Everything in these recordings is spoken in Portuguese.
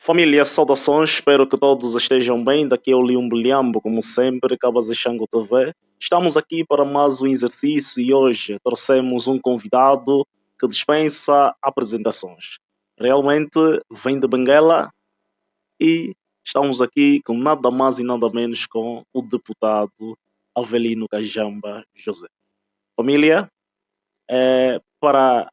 Família, saudações, espero que todos estejam bem. Daqui é o Leon Bilhambo, como sempre, Cabazixango TV. Estamos aqui para mais um exercício e hoje trouxemos um convidado que dispensa apresentações. Realmente vem de Benguela e estamos aqui com nada mais e nada menos com o deputado Avelino Cajamba José. Família, para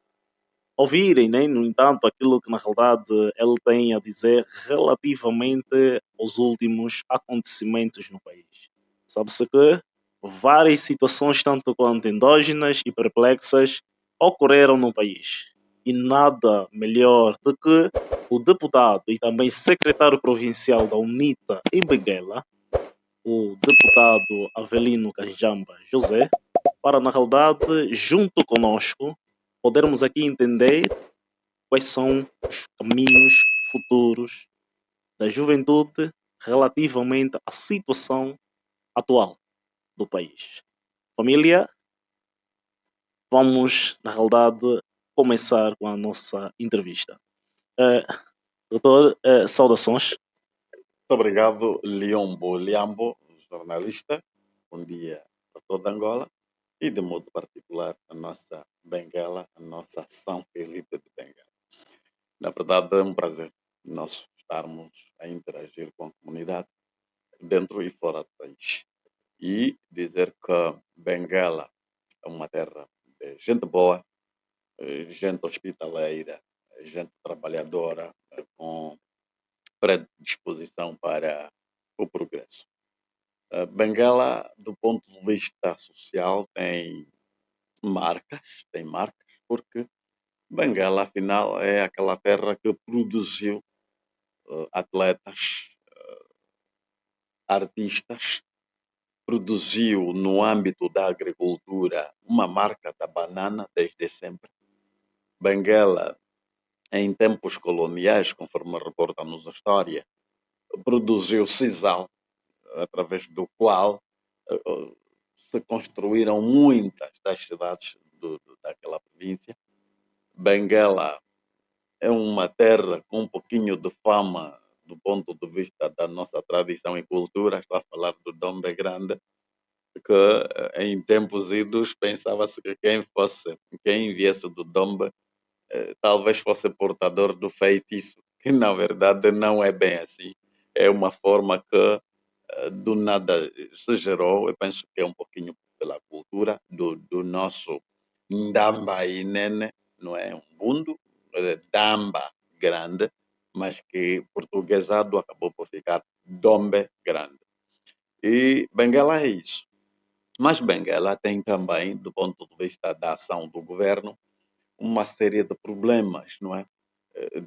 ouvirem, né, no entanto, aquilo que na realidade ele tem a dizer relativamente aos últimos acontecimentos no país. Sabe-se que várias situações, tanto quanto endógenas e perplexas, ocorreram no país. E nada melhor do que o deputado e também secretário provincial da UNITA em Benguela, o deputado Avelino Cajamba José, para na realidade, junto conosco, podermos aqui entender quais são os caminhos futuros da juventude relativamente à situação atual do país. Família, vamos, na realidade, começar com a nossa entrevista. Eh, doutor, saudações. Muito obrigado, Leombo Liambo, jornalista. Bom dia para toda Angola e, de modo particular, a nossa Benguela, a noça São Felipe de Benguela. Na verdade, é um prazer nós estarmos a interagir com a comunidade dentro e fora do país. E dizer que Benguela é uma terra de gente boa, gente hospitaleira, gente trabalhadora, com predisposição para o progresso. Benguela, do ponto de vista social, tem marcas, porque Benguela, afinal, é aquela terra que produziu atletas, artistas, produziu no âmbito da agricultura uma marca da banana desde sempre. Benguela, em tempos coloniais, conforme reporta-nos a história, produziu sisal, através do qual se construíram muitas das cidades daquela província. Benguela é uma terra com um pouquinho de fama do ponto de vista da nossa tradição e cultura. Estou a falar do Dombe Grande, que em tempos idos pensava-se que quem viesse do Dombe, talvez fosse portador do feitiço, que na verdade não é bem assim. É uma forma que do nada se gerou. Eu penso que é um pouquinho pela cultura do nosso Ndamba e Nene, não é? Um bundo, Damba grande, mas que portuguesado acabou por ficar Dombe grande. E Benguela é isso. Mas Benguela tem também, do ponto de vista da ação do governo, uma série de problemas, não é?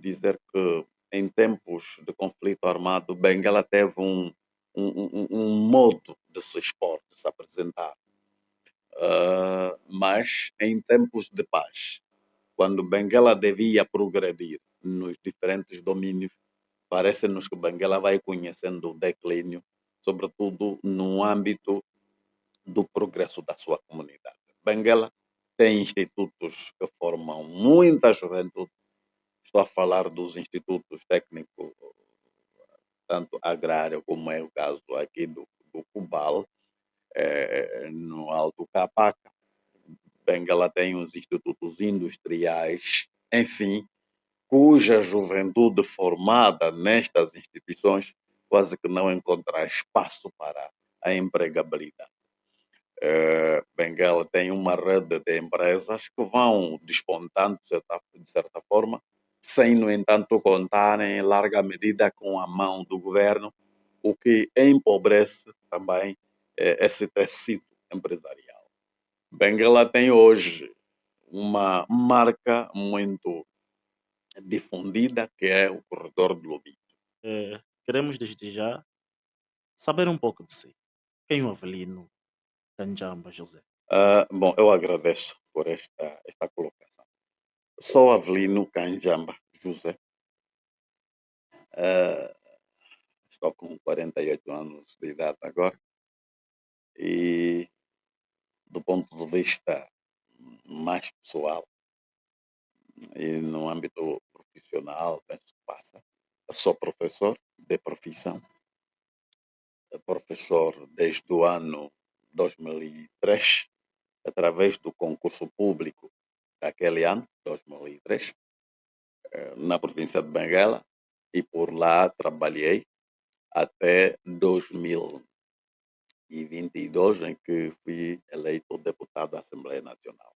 Dizer que em tempos de conflito armado, Benguela teve um modo de se expor, de se apresentar. Mas em tempos de paz, quando Benguela devia progredir nos diferentes domínios, parece-nos que Benguela vai conhecendo o declínio, sobretudo no âmbito do progresso da sua comunidade. Benguela tem institutos que formam muita juventude. Estou a falar dos institutos técnicos, tanto agrário como é o caso aqui do Cubal, no Alto Capaca. Benguela tem os institutos industriais, enfim, cuja juventude formada nestas instituições quase que não encontra espaço para a empregabilidade. Benguela tem uma rede de empresas que vão despontando, de certa forma, sem, no entanto, contarem em larga medida com a mão do governo, o que empobrece também esse tecido empresarial. Benguela tem hoje uma marca muito difundida, que é o corredor do Lobito. Queremos desde já saber um pouco de si. Quem é o Avelino Cajamba José? Bom, eu agradeço por esta colocação. Sou Avelino Canjamba José. Uh, Estou com 48 anos de idade agora e, do ponto de vista mais pessoal e no âmbito profissional, penso que passa. Sou professor de profissão, professor desde o ano 2003, através do concurso público daquele ano, 2003, na província de Benguela, e por lá trabalhei até 2022, em que fui eleito deputado da Assembleia Nacional.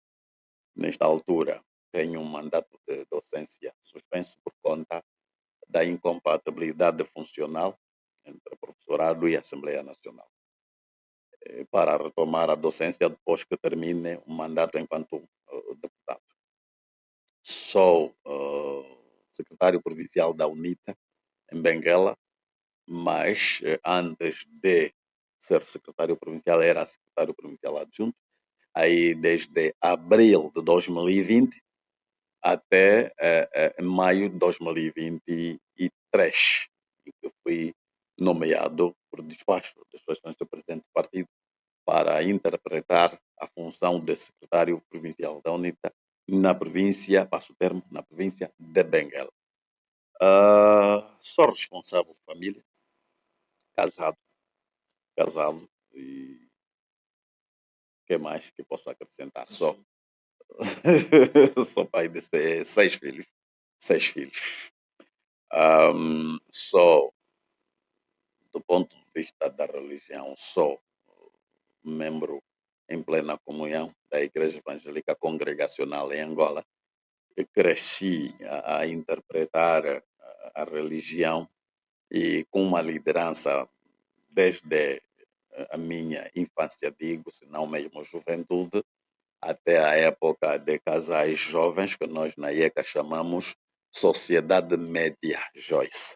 Nesta altura, tenho um mandato de docência suspenso por conta da incompatibilidade funcional entre o professorado e a Assembleia Nacional, para retomar a docência depois que termine o mandato enquanto deputado. Sou secretário provincial da UNITA, em Benguela, mas antes de ser secretário provincial, era secretário provincial adjunto, aí desde abril de 2020 até maio de 2023, em que fui nomeado por despacho das questões do presidente do partido para interpretar a função de secretário provincial da UNITA na província, passo o termo, na província de Benguela. Sou responsável de família, casado, e o que mais que posso acrescentar? Sou pai de seis filhos. Sou, do ponto de vista da religião, sou membro em plena comunhão da Igreja Evangélica Congregacional em Angola. Eu cresci a interpretar a religião e com uma liderança desde a minha infância, digo, se não mesmo juventude, até a época de casais jovens, que nós na IECA chamamos Sociedade Média Joyce.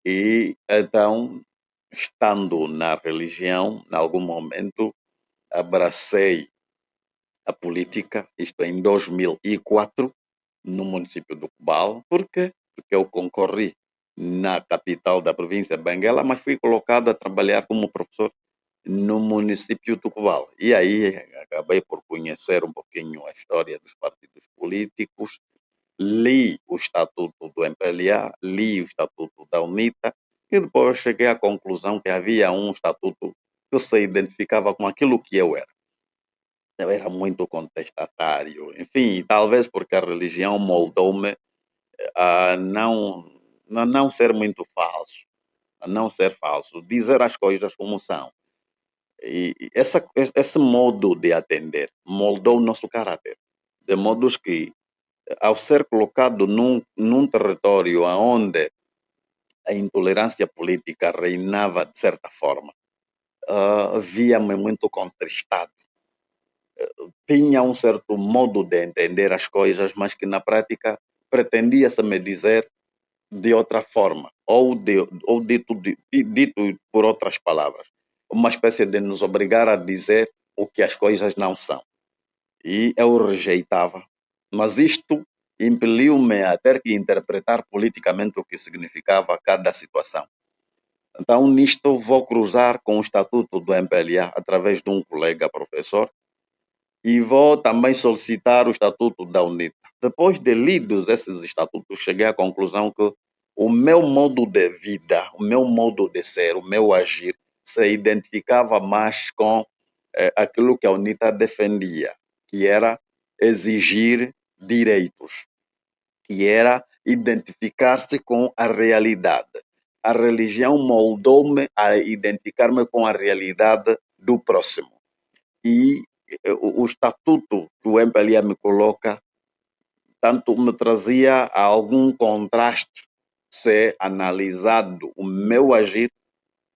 E então, estando na religião, em algum momento, abracei a política, isto em 2004, no município do Cubal. Por quê? Porque eu concorri na capital da província de Benguela, mas fui colocado a trabalhar como professor no município do Cubal. E aí acabei por conhecer um pouquinho a história dos partidos políticos, li o estatuto do MPLA, li o estatuto da UNITA, e depois cheguei à conclusão que havia um estatuto que se identificava com aquilo que eu era. Eu era muito contestatário, enfim, talvez porque a religião moldou-me a não ser muito falso, a não ser falso, dizer as coisas como são. E esse modo de atender moldou o nosso caráter, de modos que, ao ser colocado num território onde a intolerância política reinava de certa forma, via-me muito contristado. Tinha um certo modo de entender as coisas, mas que na prática pretendia-se me dizer de outra forma, ou dito por outras palavras. Uma espécie de nos obrigar a dizer o que as coisas não são. E eu rejeitava. Mas isto impeliu-me a ter que interpretar politicamente o que significava cada situação. Então, nisto, vou cruzar com o estatuto do MPLA através de um colega professor e vou também solicitar o estatuto da UNITA. Depois de lidos esses estatutos, cheguei à conclusão que o meu modo de vida, o meu modo de ser, o meu agir, se identificava mais com aquilo que a UNITA defendia, que era exigir direitos, que era identificar-se com a realidade. A religião moldou-me a identificar-me com a realidade do próximo. E o estatuto que o MPLA me coloca, tanto me trazia algum contraste se analisado o meu agir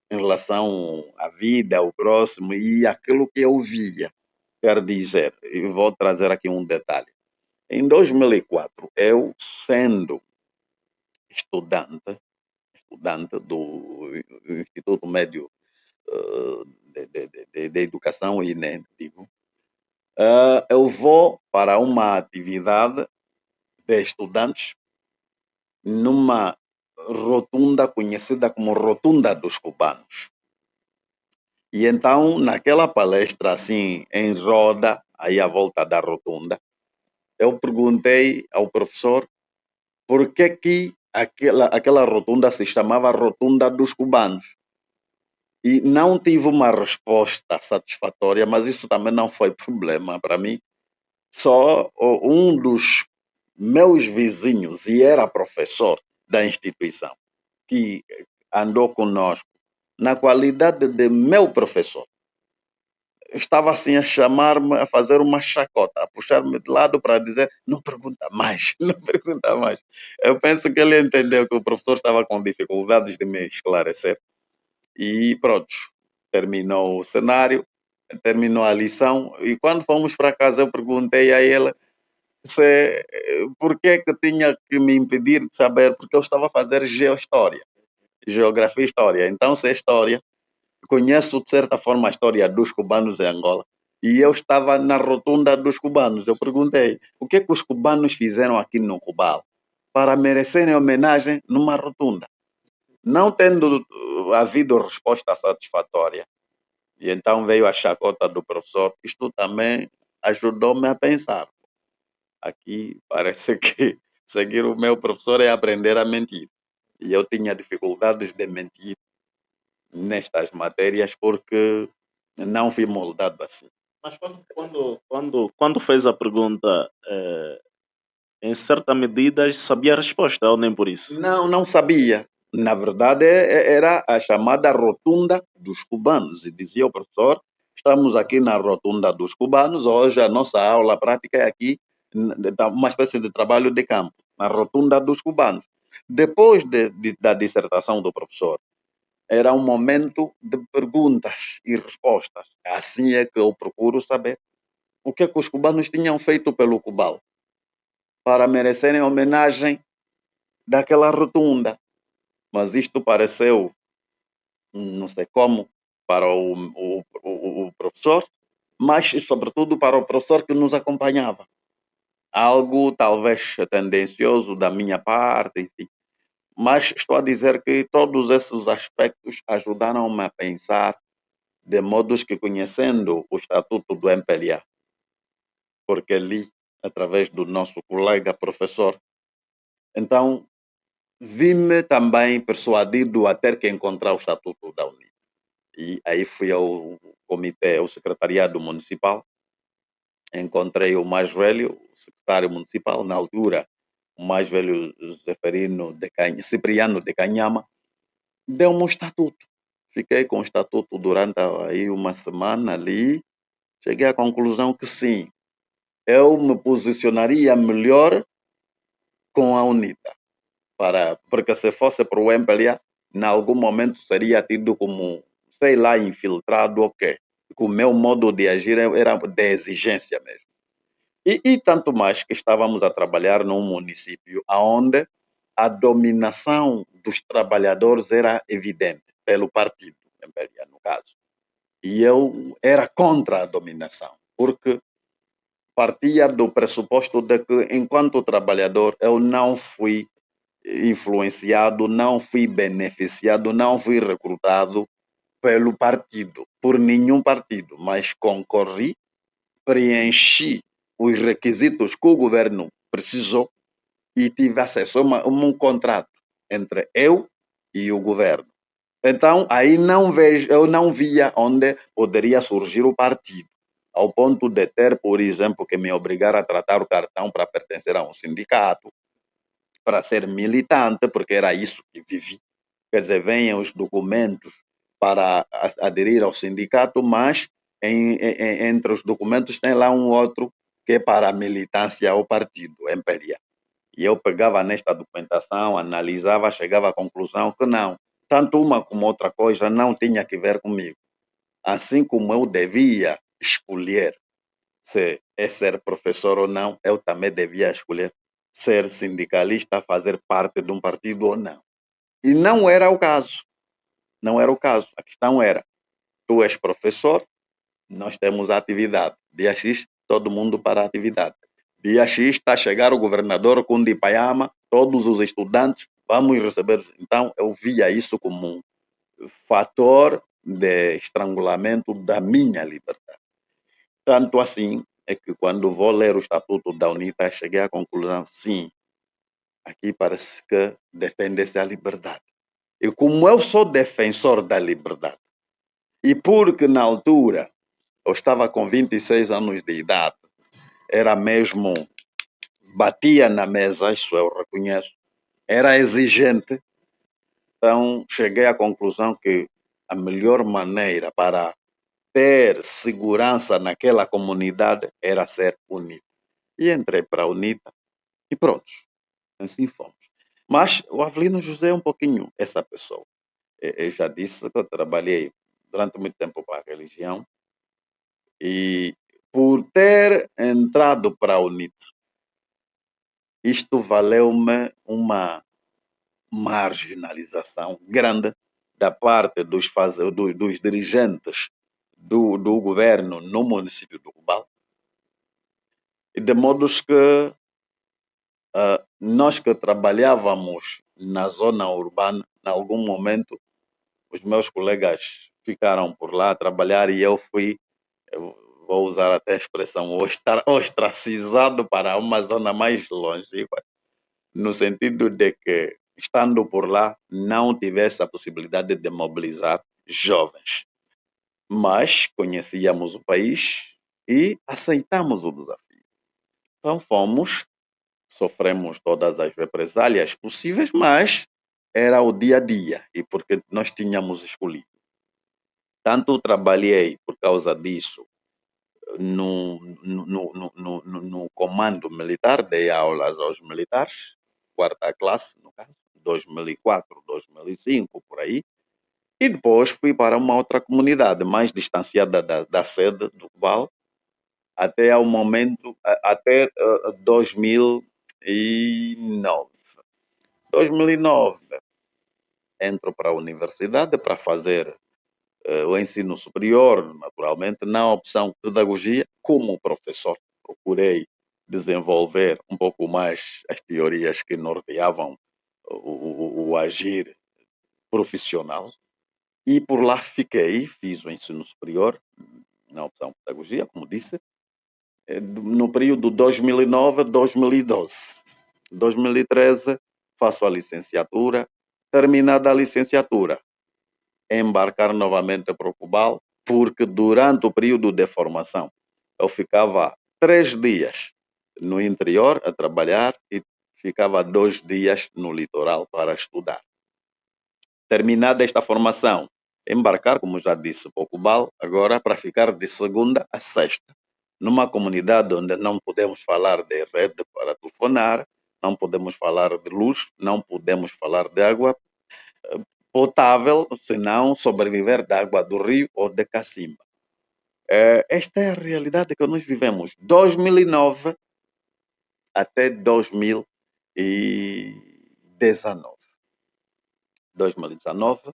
em relação à vida, ao próximo e aquilo que eu via. Quer dizer, e vou trazer aqui um detalhe. Em 2004, eu sendo estudante do Instituto Médio de Educação, INE, digo, eu vou para uma atividade de estudantes numa rotunda conhecida como Rotunda dos Cubanos. E então, naquela palestra, assim, em roda, aí à volta da rotunda, eu perguntei ao professor por que aquela rotunda se chamava Rotunda dos Cubanos. E não tive uma resposta satisfatória, mas isso também não foi problema para mim. Só um dos meus vizinhos, e era professor da instituição, que andou conosco, na qualidade de meu professor, estava assim a chamar-me, a fazer uma chacota, a puxar-me de lado para dizer: não pergunta mais, não pergunta mais. Eu penso que ele entendeu que o professor estava com dificuldades de me esclarecer. E pronto, terminou o cenário, terminou a lição. E quando fomos para casa, eu perguntei a ele se, por que tinha que me impedir de saber, porque eu estava a fazer geohistória, geografia e história. Então, se é história, conheço de certa forma a história dos cubanos em Angola. E eu estava na rotunda dos cubanos. Eu perguntei: o que os cubanos fizeram aqui no Cubal para merecerem homenagem numa rotunda? Não tendo havido resposta satisfatória, e então veio a chacota do professor. Isto também ajudou-me a pensar. Aqui parece que seguir o meu professor é aprender a mentir. E eu tinha dificuldades de mentir nestas matérias porque não fui moldado assim. Mas quando fez a pergunta, em certa medida sabia a resposta, ou nem por isso? Não, não sabia. Na verdade, era a chamada rotunda dos cubanos. E dizia o professor: estamos aqui na rotunda dos cubanos, hoje a nossa aula prática é aqui, uma espécie de trabalho de campo, na rotunda dos cubanos. Depois da dissertação do professor, era um momento de perguntas e respostas. Assim é que eu procuro saber o que os cubanos tinham feito pelo Cubal para merecerem homenagem daquela rotunda. Mas isto pareceu, não sei como, para o professor, mas sobretudo para o professor que nos acompanhava. Algo talvez tendencioso da minha parte, enfim. Mas estou a dizer que todos esses aspectos ajudaram-me a pensar de modos que, conhecendo o estatuto do MPLA, porque li através do nosso colega professor, então vi-me também persuadido a ter que encontrar o estatuto da UNITA. E aí fui ao comitê, ao secretariado municipal, encontrei o mais velho, o secretário municipal, na altura, o mais velho Cipriano de Canhama, deu-me o estatuto. Fiquei com o estatuto durante aí uma semana ali, cheguei à conclusão que sim, eu me posicionaria melhor com a UNITA, porque se fosse para o MPLA, em algum momento seria tido como, sei lá, infiltrado ou quê. O meu modo de agir era de exigência mesmo. E tanto mais que estávamos a trabalhar num município onde a dominação dos trabalhadores era evidente, pelo partido, MPLA, no caso. E eu era contra a dominação, porque partia do pressuposto de que, enquanto trabalhador, eu não fui influenciado, não fui beneficiado, não fui recrutado pelo partido, por nenhum partido, mas concorri, preenchi os requisitos que o governo precisou e tive acesso a um contrato entre eu e o governo. Então, aí não vejo, eu não via onde poderia surgir o partido, ao ponto de ter, por exemplo, que me obrigar a tratar o cartão para pertencer a um sindicato, para ser militante, porque era isso que vivi. Quer dizer, venham os documentos para aderir ao sindicato, mas entre os documentos tem lá um outro que é para a militância ao partido, MPLA. E eu pegava nesta documentação, analisava, chegava à conclusão que não, tanto uma como outra coisa não tinha que ver comigo. Assim como eu devia escolher se é ser professor ou não, eu também devia escolher ser sindicalista, fazer parte de um partido ou não. E não era o caso. Não era o caso. A questão era: tu és professor, nós temos a atividade. Dia X, todo mundo para a atividade. Dia X está a chegar o governador com Dipayama, todos os estudantes, vamos receber. Então, eu via isso como um fator de estrangulamento da minha liberdade. Tanto assim é que, quando vou ler o Estatuto da UNITA, cheguei à conclusão: sim, aqui parece que defende-se a liberdade. E como eu sou defensor da liberdade, e porque na altura eu estava com 26 anos de idade, era mesmo, batia na mesa, isso eu reconheço, era exigente, então cheguei à conclusão que a melhor maneira para ter segurança naquela comunidade era ser unido. E entrei para a UNITA e pronto, assim fomos. Mas o Avelino José é um pouquinho essa pessoa. Eu já disse que eu trabalhei durante muito tempo para a religião e por ter entrado para a UNITA, isto valeu-me uma marginalização grande da parte dos dirigentes do governo no município do Cubal, e de modos que nós que trabalhávamos na zona urbana, em algum momento, os meus colegas ficaram por lá a trabalhar e eu vou usar até a expressão, ostracizado para uma zona mais longínqua, no sentido de que, estando por lá, não tivesse a possibilidade de mobilizar jovens. Mas conhecíamos o país e aceitamos o desafio. Então fomos, sofremos todas as represálias possíveis, mas era o dia a dia e porque nós tínhamos escolhido. Tanto trabalhei por causa disso no comando militar, dei aulas aos militares, quarta classe, no caso, 2004, 2005, por aí, e depois fui para uma outra comunidade mais distanciada da sede do Val, até ao momento, até 2009. 2009, entro para a universidade para fazer o ensino superior, naturalmente, na opção pedagogia, como professor. Procurei desenvolver um pouco mais as teorias que norteavam o agir profissional. E por lá fiquei, fiz o ensino superior na opção pedagogia, como disse, no período 2009 a 2012. 2013 faço a licenciatura. Terminada a licenciatura, embarcar novamente para o Cubal, porque durante o período de formação eu ficava 3 dias no interior a trabalhar e ficava 2 dias no litoral para estudar. Terminada esta formação, embarcar, como já disse, para o Cubal, agora para ficar de segunda a sexta, numa comunidade onde não podemos falar de rede para telefonar, não podemos falar de luz, não podemos falar de água potável, senão sobreviver da água do rio ou de cacimba. Esta é a realidade que nós vivemos 2009 até 2019. 2019,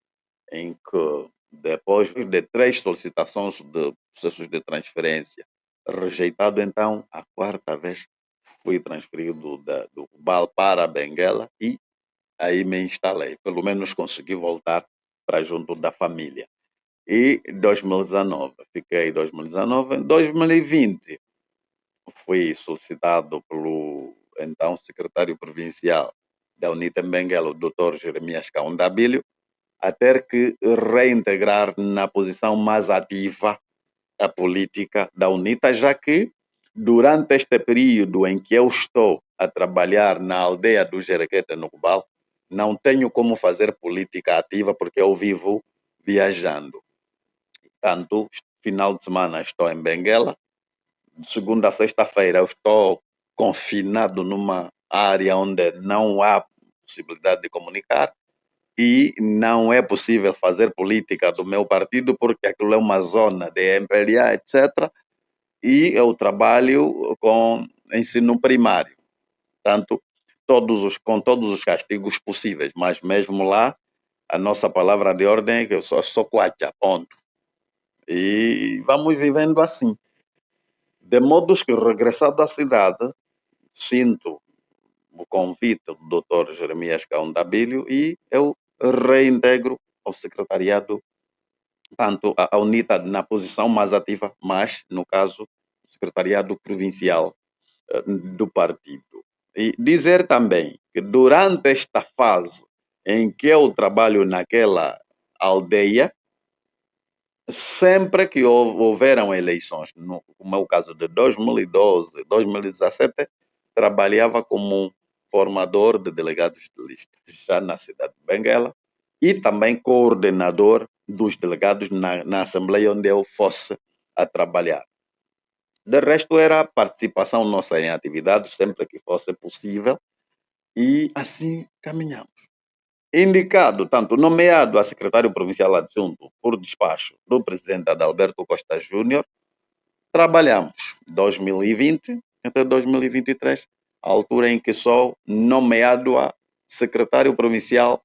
em que depois de 3 solicitações de processos de transferência rejeitado, então a quarta vez fui transferido do Cubal para a Benguela e aí me instalei. Pelo menos consegui voltar para junto da família. E 2019, fiquei 2019. Em 2020, fui solicitado pelo então secretário provincial da UNITA em Benguela, o Dr. Jeremias Caundabílio, a ter que reintegrar na posição mais ativa a política da UNITA, já que durante este período em que eu estou a trabalhar na aldeia do Jerequete, no Cubal, não tenho como fazer política ativa porque eu vivo viajando. Tanto final de semana estou em Benguela, de segunda a sexta-feira eu estou confinado numa área onde não há possibilidade de comunicar e não é possível fazer política do meu partido porque aquilo é uma zona de MPLA, etc. E eu trabalho com ensino primário, tanto com todos os castigos possíveis, mas mesmo lá a nossa palavra de ordem é que eu sou quacha, ponto. E vamos vivendo assim. De modos que, regressado à cidade, sinto o convite do Dr. Jeremias Caundabílio e eu reintegro ao secretariado, tanto a UNITA na posição mais ativa, mas, no caso, o secretariado provincial do partido. E dizer também que durante esta fase em que eu trabalho naquela aldeia, sempre que houveram eleições, no meu caso de 2012, 2017, trabalhava como formador de delegados de lista, já na cidade de Benguela, e também coordenador dos delegados na Assembleia onde eu fosse a trabalhar. De resto, era a participação nossa em atividades, sempre que fosse possível, e assim caminhamos. Indicado, tanto nomeado a secretário provincial adjunto por despacho do presidente Adalberto Costa Júnior, trabalhamos 2020 até 2023, a altura em que sou nomeado a secretário provincial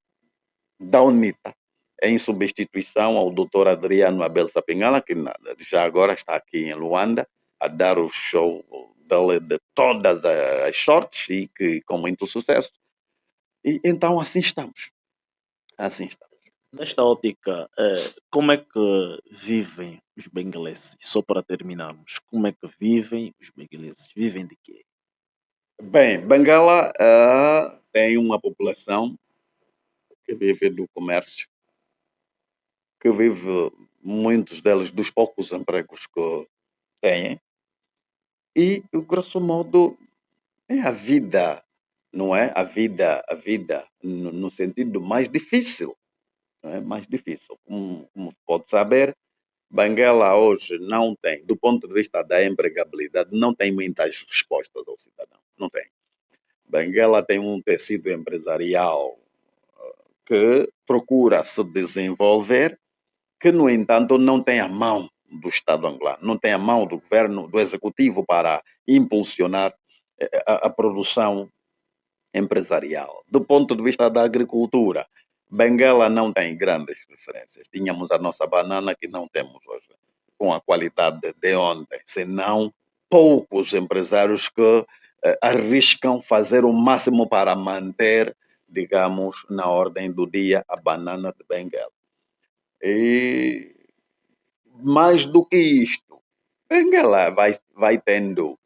da UNITA, em substituição ao Dr. Adriano Abel Sapingala, que já agora está aqui em Luanda, a dar o show dele de todas as sortes e que com muito sucesso. E então assim estamos. Assim estamos. Nesta ótica, como é que vivem os bengueleses? Só para terminarmos, como é que vivem os bengueleses? Vivem de quê? Bem, Bengala tem uma população que vive do comércio, que vive, muitos deles, dos poucos empregos que têm, e, grosso modo, é a vida, não é? A vida no sentido mais difícil, não é? Mais difícil. Como pode saber, Benguela hoje não tem, do ponto de vista da empregabilidade, não tem muitas respostas ao cidadão. Não tem. Benguela tem um tecido empresarial que procura se desenvolver, que, no entanto, não tem a mão do Estado angolano, não tem a mão do governo, do executivo para impulsionar a produção empresarial. Do ponto de vista da agricultura, Benguela não tem grandes diferenças. Tínhamos a nossa banana que não temos hoje, com a qualidade de ontem, senão poucos empresários que arriscam fazer o máximo para manter, digamos, na ordem do dia, a banana de Benguela. E mais do que isto, Benguela vai tendo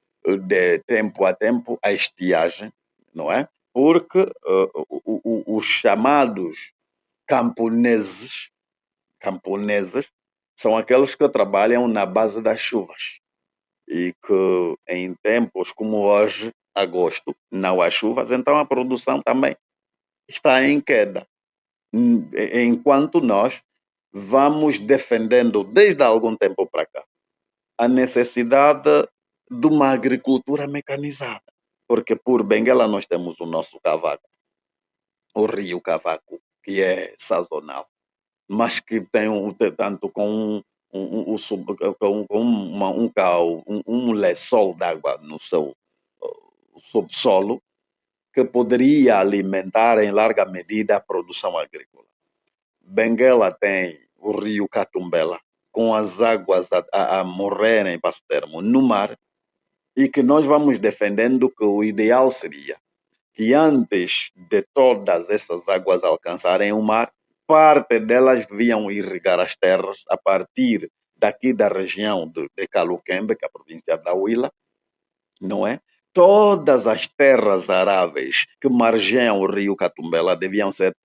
de tempo a tempo a estiagem, não é? Porque os chamados camponeses, camponeses são aqueles que trabalham na base das chuvas e que em tempos como hoje, agosto, não há chuvas, então a produção também está em queda. Enquanto nós vamos defendendo desde algum tempo para cá a necessidade de uma agricultura mecanizada. Porque por Benguela nós temos o nosso cavaco, o rio Cavaco, que é sazonal, mas que tem tanto com um lençol d'água no seu subsolo, que poderia alimentar em larga medida a produção agrícola. Benguela tem o rio Catumbela, com as águas a morrerem, passo termo, no mar, e que nós vamos defendendo que o ideal seria que antes de todas essas águas alcançarem o mar, parte delas deviam irrigar as terras a partir daqui da região de Caluquembe, que é a província da Huila, não é? Todas as terras aráveis que margeiam o rio Catumbela deviam ser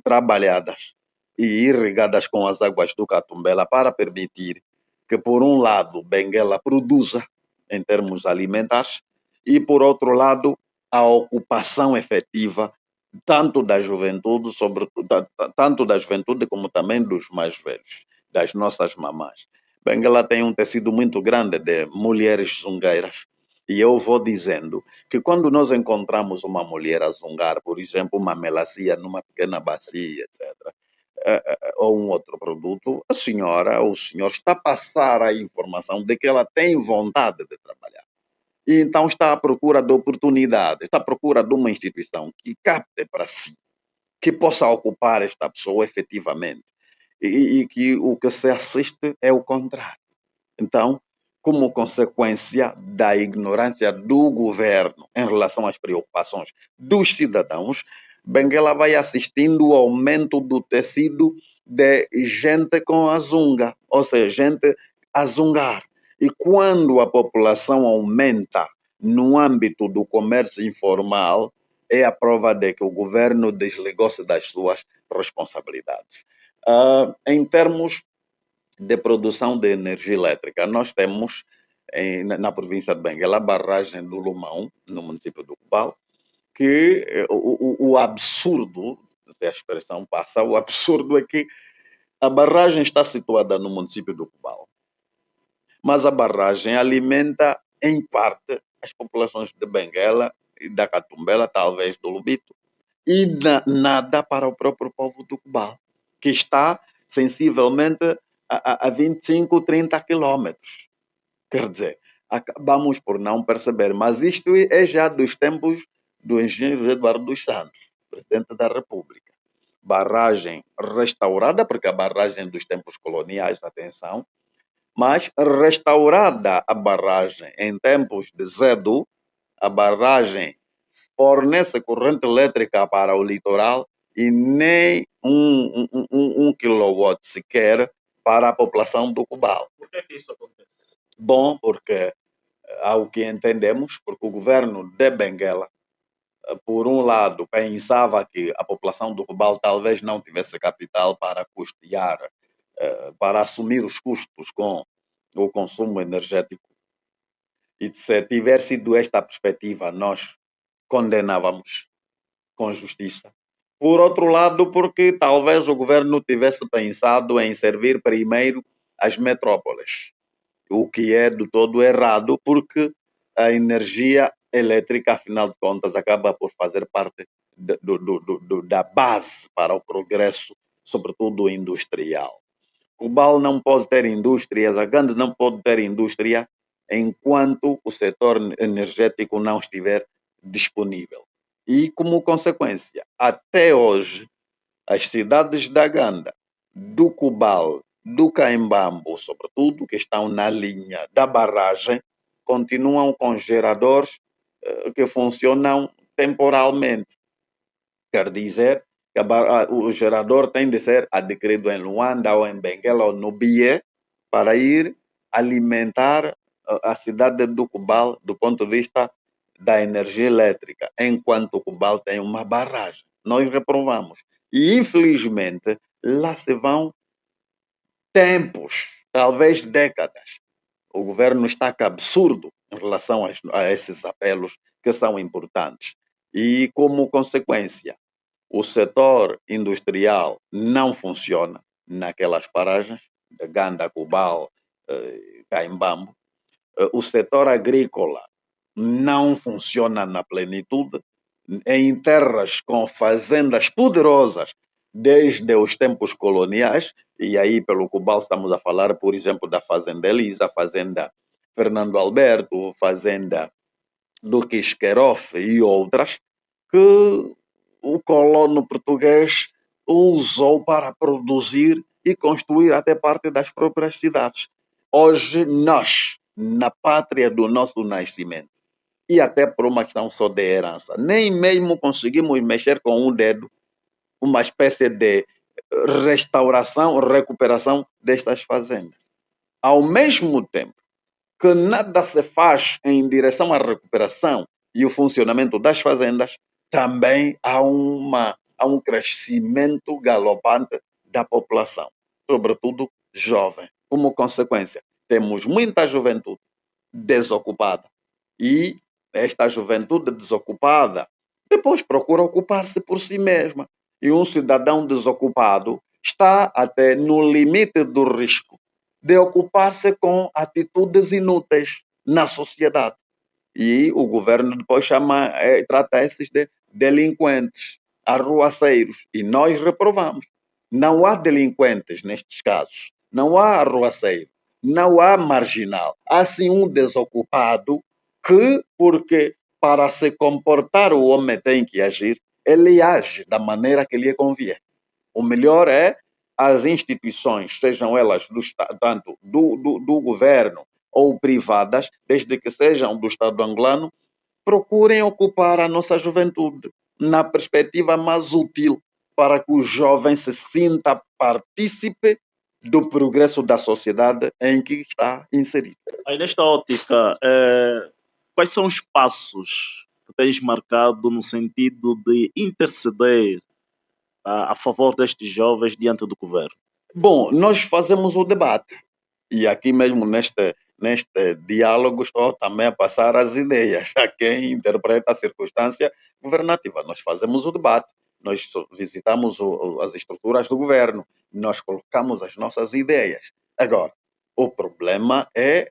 trabalhadas e irrigadas com as águas do Catumbela para permitir que, por um lado, Benguela produza em termos alimentares e, por outro lado, a ocupação efetiva tanto da juventude, tanto da juventude como também dos mais velhos, das nossas mamães. Benguela tem um tecido muito grande de mulheres zungueiras. E eu vou dizendo que quando nós encontramos uma mulher a zungar, por exemplo, uma melancia numa pequena bacia, etc., ou um outro produto, a senhora ou o senhor está a passar a informação de que ela tem vontade de trabalhar. E então está à procura de oportunidade, está à procura de uma instituição que capte para si, que possa ocupar esta pessoa efetivamente. E que o que se assiste é o contrário. Então, como consequência da ignorância do governo em relação às preocupações dos cidadãos, Benguela vai assistindo ao aumento do tecido de gente com a zunga, ou seja, gente a zungar. E quando a população aumenta no âmbito do comércio informal, é a prova de que o governo desligou-se das suas responsabilidades. Em termos de produção de energia elétrica, nós temos na província de Benguela a barragem do Lumão, no município do Cubal, que o absurdo, se a expressão passa, o absurdo é que a barragem está situada no município do Cubal, mas a barragem alimenta, em parte, as populações de Benguela e da Catumbela, talvez do Lubito, e nada para o próprio povo do Cubal, que está sensivelmente a 25, 30 quilômetros. Quer dizer, acabamos por não perceber, mas isto é já dos tempos do engenheiro Eduardo dos Santos, presidente da República. Barragem restaurada, porque a barragem dos tempos coloniais, atenção, mas restaurada a barragem em tempos de Zedu, a barragem fornece corrente elétrica para o litoral e nem um kilowatt sequer para a população do Cubal. Por que isso acontece? Bom, porque, ao que entendemos, porque o governo de Benguela, por um lado, pensava que a população do Cubal talvez não tivesse capital para custear, para assumir os custos com o consumo energético. E se tiver sido esta a perspectiva, nós condenávamos com justiça. Por outro lado, porque talvez o governo tivesse pensado em servir primeiro as metrópoles, o que é de todo errado, porque a energia elétrica, afinal de contas, acaba por fazer parte da base para o progresso, sobretudo industrial. Cubal não pode ter indústrias, a Gande não pode ter indústria enquanto o setor energético não estiver disponível. E, como consequência, até hoje, as cidades da Ganda, do Cubal, do Caimbambo, sobretudo, que estão na linha da barragem, continuam com geradores que funcionam temporalmente. Quer dizer que o gerador tem de ser adquirido em Luanda ou em Benguela ou no Bié para ir alimentar a cidade do Cubal do ponto de vista da energia elétrica, enquanto o Cubal tem uma barragem. Nós reprovamos. E, infelizmente, lá se vão tempos, talvez décadas. O governo está absurdo em relação a esses apelos que são importantes. E, como consequência, o setor industrial não funciona naquelas paragens, de Ganda, Cubal, Caimbambo. O setor agrícola não funciona na plenitude. Em terras com fazendas poderosas desde os tempos coloniais, e aí pelo Cubal estamos a falar, por exemplo, da Fazenda Elisa, Fazenda Fernando Alberto, Fazenda do Quisquerofe e outras, que o colono português usou para produzir e construir até parte das próprias cidades. Hoje, nós, na pátria do nosso nascimento, e até por uma questão só de herança, nem mesmo conseguimos mexer com um dedo uma espécie de restauração, recuperação destas fazendas. Ao mesmo tempo que nada se faz em direção à recuperação e o funcionamento das fazendas, também há um crescimento galopante da população, sobretudo jovem. Como consequência, temos muita juventude desocupada e esta juventude desocupada depois procura ocupar-se por si mesma. E um cidadão desocupado está até no limite do risco de ocupar-se com atitudes inúteis na sociedade. E o governo depois trata esses de delinquentes, arruaceiros. E nós reprovamos. Não há delinquentes nestes casos. Não há arruaceiro. Não há marginal. Há sim um desocupado que, porque para se comportar o homem tem que agir, ele age da maneira que lhe convier. O melhor é as instituições, sejam elas tanto do governo ou privadas, desde que sejam do Estado angolano, procurem ocupar a nossa juventude na perspectiva mais útil para que o jovem se sinta partícipe do progresso da sociedade em que está inserido. Aí nesta ótica, quais são os passos que tens marcado no sentido de interceder a favor destes jovens diante do governo? Bom, nós fazemos o debate e aqui mesmo neste diálogo estou também a passar as ideias a quem interpreta a circunstância governativa. Nós fazemos o debate, nós visitamos as estruturas do governo, nós colocamos as nossas ideias. Agora, o problema é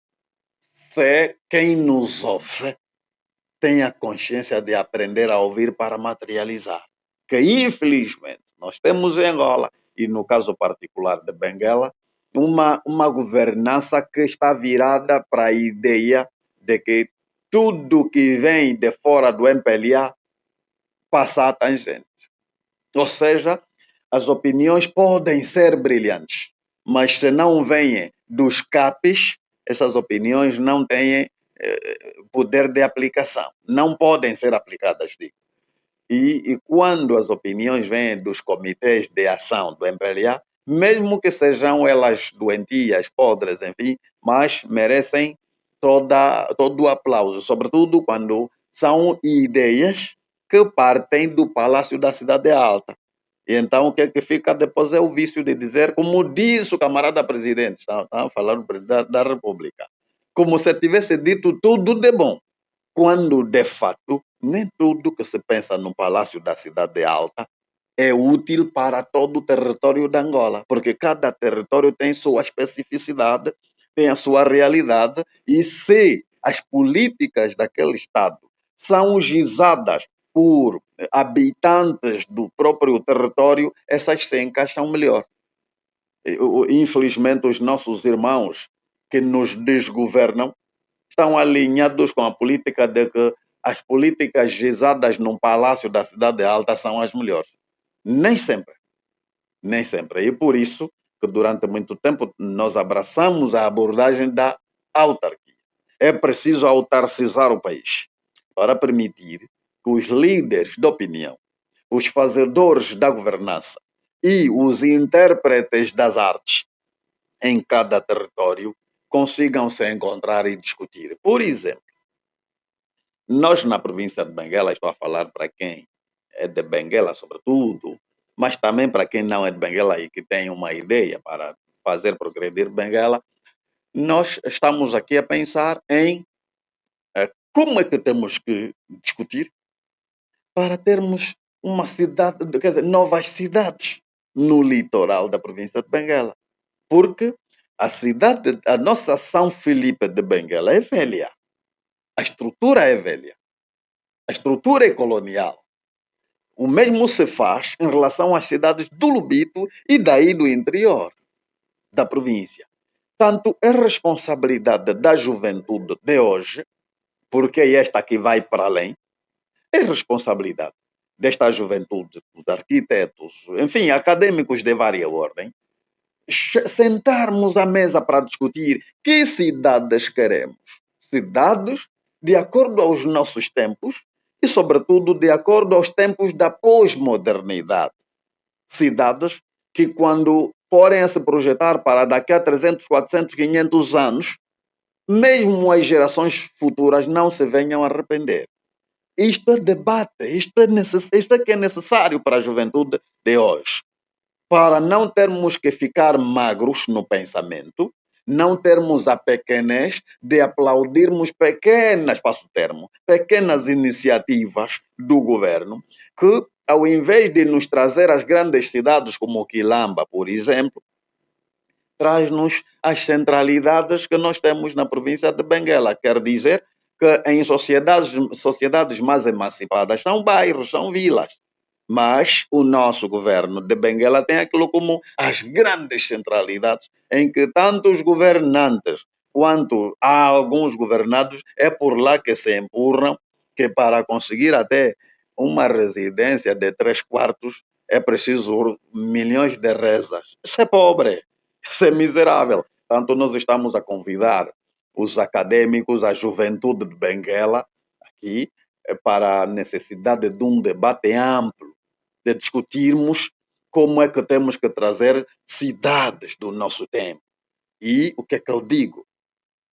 se quem nos ouve tem a consciência de aprender a ouvir para materializar. Que infelizmente nós temos em Angola, e no caso particular de Benguela, uma governança que está virada para a ideia de que tudo que vem de fora do MPLA passa a tangente. Ou seja, as opiniões podem ser brilhantes, mas se não vêm dos CAPs, essas opiniões não têm poder de aplicação. Não podem ser aplicadas, digo. E quando as opiniões vêm dos comitês de ação do MPLA, mesmo que sejam elas doentias, podres, enfim, mas merecem todo o aplauso, sobretudo quando são ideias que partem do Palácio da Cidade Alta. E então o que é que fica depois é o vício de dizer, como disse o camarada presidente, está a falar do presidente da República, como se tivesse dito tudo de bom, quando de fato nem tudo que se pensa no Palácio da Cidade Alta é útil para todo o território de Angola, porque cada território tem sua especificidade, tem a sua realidade, e se as políticas daquele Estado são gizadas por habitantes do próprio território, essas se encaixam melhor. Infelizmente, os nossos irmãos que nos desgovernam estão alinhados com a política de que as políticas gizadas num palácio da Cidade Alta são as melhores. Nem sempre. Nem sempre. E por isso que durante muito tempo nós abraçamos a abordagem da autarquia. É preciso autarcizar o país para permitir que os líderes de opinião, os fazedores da governança e os intérpretes das artes em cada território consigam se encontrar e discutir. Por exemplo, nós na província de Benguela, estou a falar para quem é de Benguela sobretudo, mas também para quem não é de Benguela e que tem uma ideia para fazer progredir Benguela, nós estamos aqui a pensar em como é que temos que discutir para termos uma cidade, quer dizer, novas cidades no litoral da província de Benguela. Porque a nossa São Felipe de Benguela é velha. A estrutura é velha. A estrutura é colonial. O mesmo se faz em relação às cidades do Lubito e daí do interior da província. Tanto é responsabilidade da juventude de hoje, porque é esta que vai para além, é responsabilidade desta juventude, dos arquitetos, enfim, acadêmicos de várias ordens, sentarmos à mesa para discutir que cidades queremos. Cidades de acordo aos nossos tempos e, sobretudo, de acordo aos tempos da pós-modernidade. Cidades que, quando forem a se projetar para daqui a 300, 400, 500 anos, mesmo as gerações futuras não se venham a arrepender. Isto é debate, isto é que é necessário para a juventude de hoje. Para não termos que ficar magros no pensamento, não termos a pequenez de aplaudirmos pequenas, passo o termo, pequenas iniciativas do governo que, ao invés de nos trazer as grandes cidades como Quilamba, por exemplo, traz-nos as centralidades que nós temos na província de Benguela. Quer dizer que em sociedades mais emancipadas são bairros, são vilas. Mas o nosso governo de Benguela tem aquilo como as grandes centralidades em que tanto os governantes quanto há alguns governados é por lá que se empurram, que para conseguir até uma residência de 3 quartos é preciso milhões de rezas. Isso é pobre, isso é miserável. Tanto nós estamos a convidar os acadêmicos, a juventude de Benguela, aqui, para a necessidade de um debate amplo, de discutirmos como é que temos que trazer cidades do nosso tempo. E o que é que eu digo?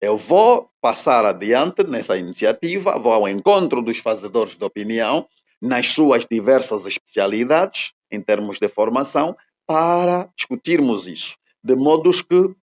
Eu vou passar adiante nessa iniciativa, vou ao encontro dos fazedores de opinião, nas suas diversas especialidades, em termos de formação, para discutirmos isso. De modo que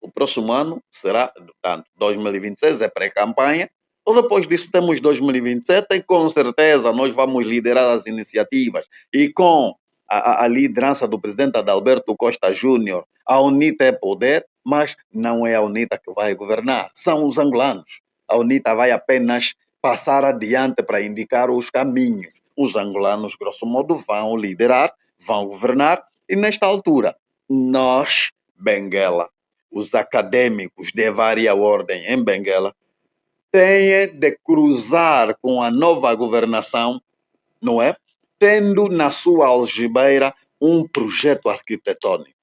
o próximo ano será, portanto, 2026 é pré-campanha, ou depois disso temos 2027 e com certeza nós vamos liderar as iniciativas e com a liderança do presidente Adalberto Costa Júnior, a UNITA é poder, mas não é a UNITA que vai governar, são os angolanos. A UNITA vai apenas passar adiante para indicar os caminhos. Os angolanos, grosso modo, vão liderar, vão governar e nesta altura, nós, Benguela, os acadêmicos de vária ordem em Benguela, têm de cruzar com a nova governação, não é? Tendo na sua algibeira um projeto arquitetônico.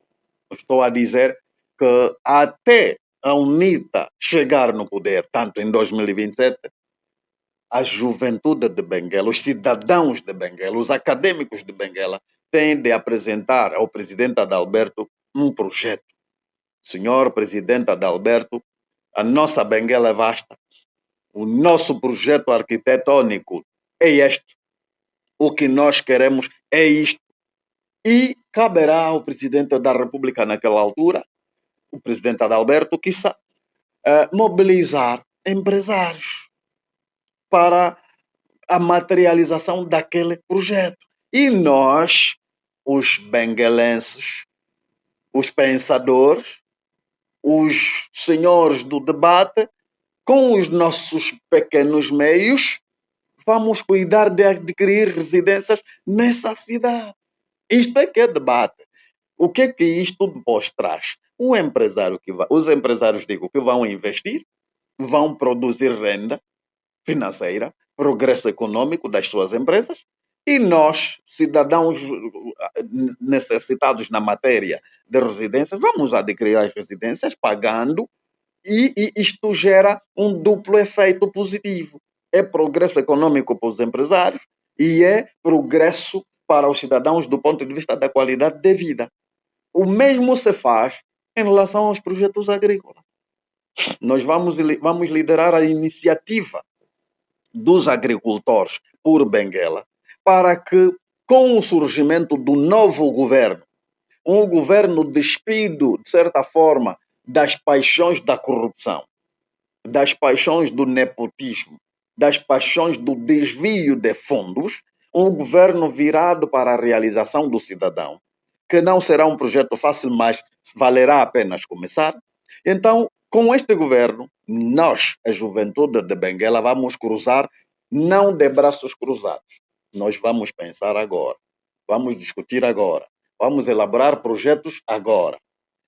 Estou a dizer que até a UNITA chegar no poder, tanto em 2027, a juventude de Benguela, os cidadãos de Benguela, os acadêmicos de Benguela, têm de apresentar ao presidente Adalberto um projeto. Senhor presidente Adalberto, a nossa Benguela é vasta, o nosso projeto arquitetônico é este, o que nós queremos é isto. E caberá ao presidente da República naquela altura, o presidente Adalberto, quiçá, mobilizar empresários para a materialização daquele projeto. E nós, os benguelenses, os pensadores, os senhores do debate, com os nossos pequenos meios, vamos cuidar de adquirir residências nessa cidade. Isto é que é debate. O que é que isto depois traz? O empresário os empresários, digo, que vão investir, vão produzir renda financeira, progresso econômico das suas empresas, e nós, cidadãos necessitados na matéria de residências, vamos adquirir as residências pagando e isto gera um duplo efeito positivo. É progresso econômico para os empresários e é progresso para os cidadãos do ponto de vista da qualidade de vida. O mesmo se faz em relação aos projetos agrícolas. Nós vamos liderar a iniciativa dos agricultores por Benguela para que, com o surgimento do novo governo, um governo despido, de certa forma, das paixões da corrupção, das paixões do nepotismo, das paixões do desvio de fundos, um governo virado para a realização do cidadão, que não será um projeto fácil, mas valerá a pena começar. Então, com este governo, nós, a juventude de Benguela, vamos cruzar não de braços cruzados. Nós vamos pensar agora, vamos discutir agora, vamos elaborar projetos agora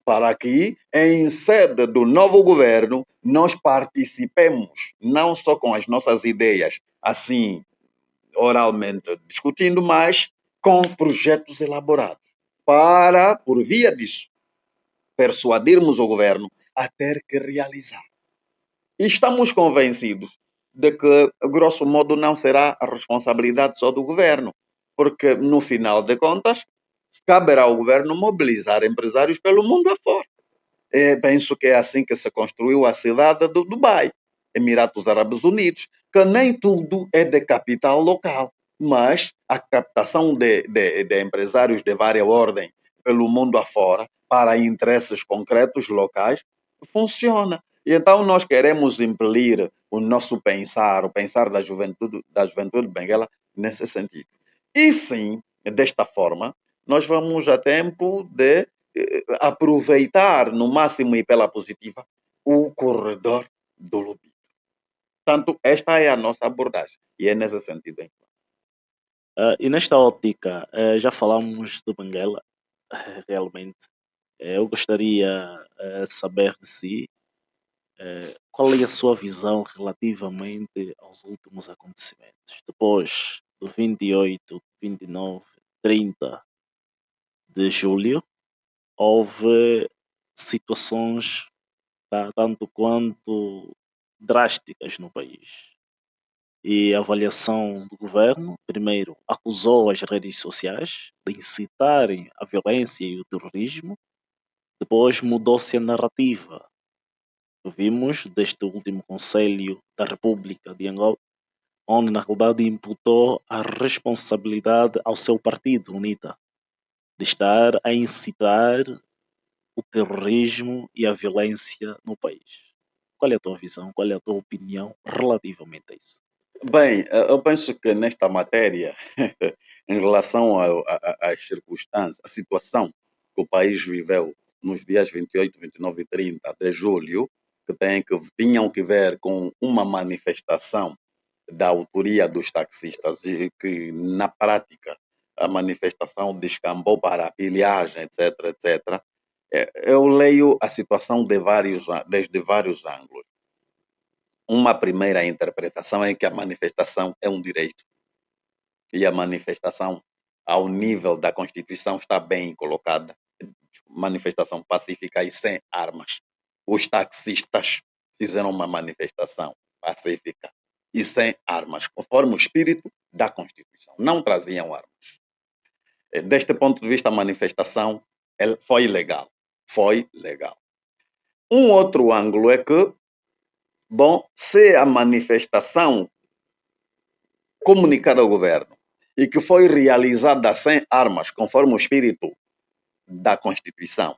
para que, em sede do novo governo, nós participemos não só com as nossas ideias, assim, oralmente discutindo, mas com projetos elaborados, para, por via disso, persuadirmos o governo a ter que realizar. E estamos convencidos de que, grosso modo, não será a responsabilidade só do governo, porque, no final de contas, caberá ao governo mobilizar empresários pelo mundo afora. Penso que é assim que se construiu a cidade do Dubai, Emirados Árabes Unidos, que nem tudo é de capital local, mas a captação de empresários de várias ordens pelo mundo afora para interesses concretos locais funciona. E então nós queremos impelir o nosso pensar, o pensar da juventude benguela nesse sentido. E sim, desta forma, nós vamos a tempo de aproveitar no máximo e pela positiva o corredor do Lubito. Portanto, esta é a nossa abordagem e é nesse sentido. E nesta ótica, já falamos de Benguela, realmente. Eu gostaria de saber de si qual é a sua visão relativamente aos últimos acontecimentos. Depois do 28, 29, 30 de julho, houve situações tanto quanto drásticas no país. E a avaliação do governo, primeiro, acusou as redes sociais de incitarem a violência e o terrorismo, depois mudou-se a narrativa Vimos deste último Conselho da República de Angola, onde na realidade imputou a responsabilidade ao seu partido, UNITA, de estar a incitar o terrorismo e a violência no país. Qual é a tua visão? Qual é a tua opinião relativamente a isso? Bem, eu penso que nesta matéria, em relação às circunstâncias, a situação que o país viveu nos dias 28, 29 e 30 de julho, tinham que ver com uma manifestação da autoria dos taxistas e que, na prática, a manifestação descambou para a pilhagem, etc., etc., eu leio a situação desde vários ângulos. Uma primeira interpretação é que a manifestação é um direito e a manifestação ao nível da Constituição está bem colocada, manifestação pacífica e sem armas. Os taxistas fizeram uma manifestação pacífica e sem armas, conforme o espírito da Constituição. Não traziam armas. Deste ponto de vista, a manifestação foi legal. Foi legal. Um outro ângulo é que, bom, se a manifestação comunicada ao governo e que foi realizada sem armas, conforme o espírito da Constituição.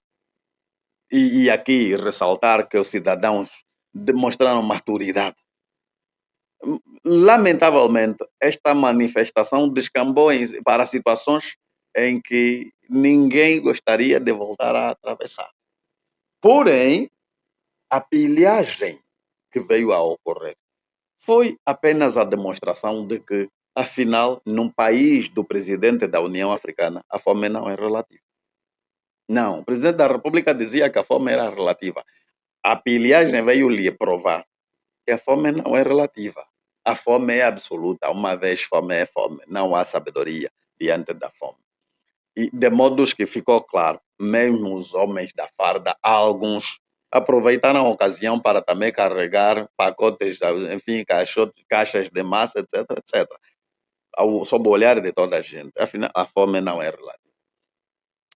E aqui ressaltar que os cidadãos demonstraram maturidade. Lamentavelmente, esta manifestação descambou para situações em que ninguém gostaria de voltar a atravessar. Porém, a pilhagem que veio a ocorrer foi apenas a demonstração de que, afinal, num país do presidente da União Africana, a fome não é relativa. Não, o presidente da República dizia que a fome era relativa. A pilhagem veio lhe provar que a fome não é relativa. A fome é absoluta. Uma vez fome é fome. Não há sabedoria diante da fome. E de modos que ficou claro, mesmo os homens da farda, alguns aproveitaram a ocasião para também carregar pacotes, enfim, caixas de massa, etc, etc. Sob o olhar de toda a gente. Afinal, a fome não é relativa.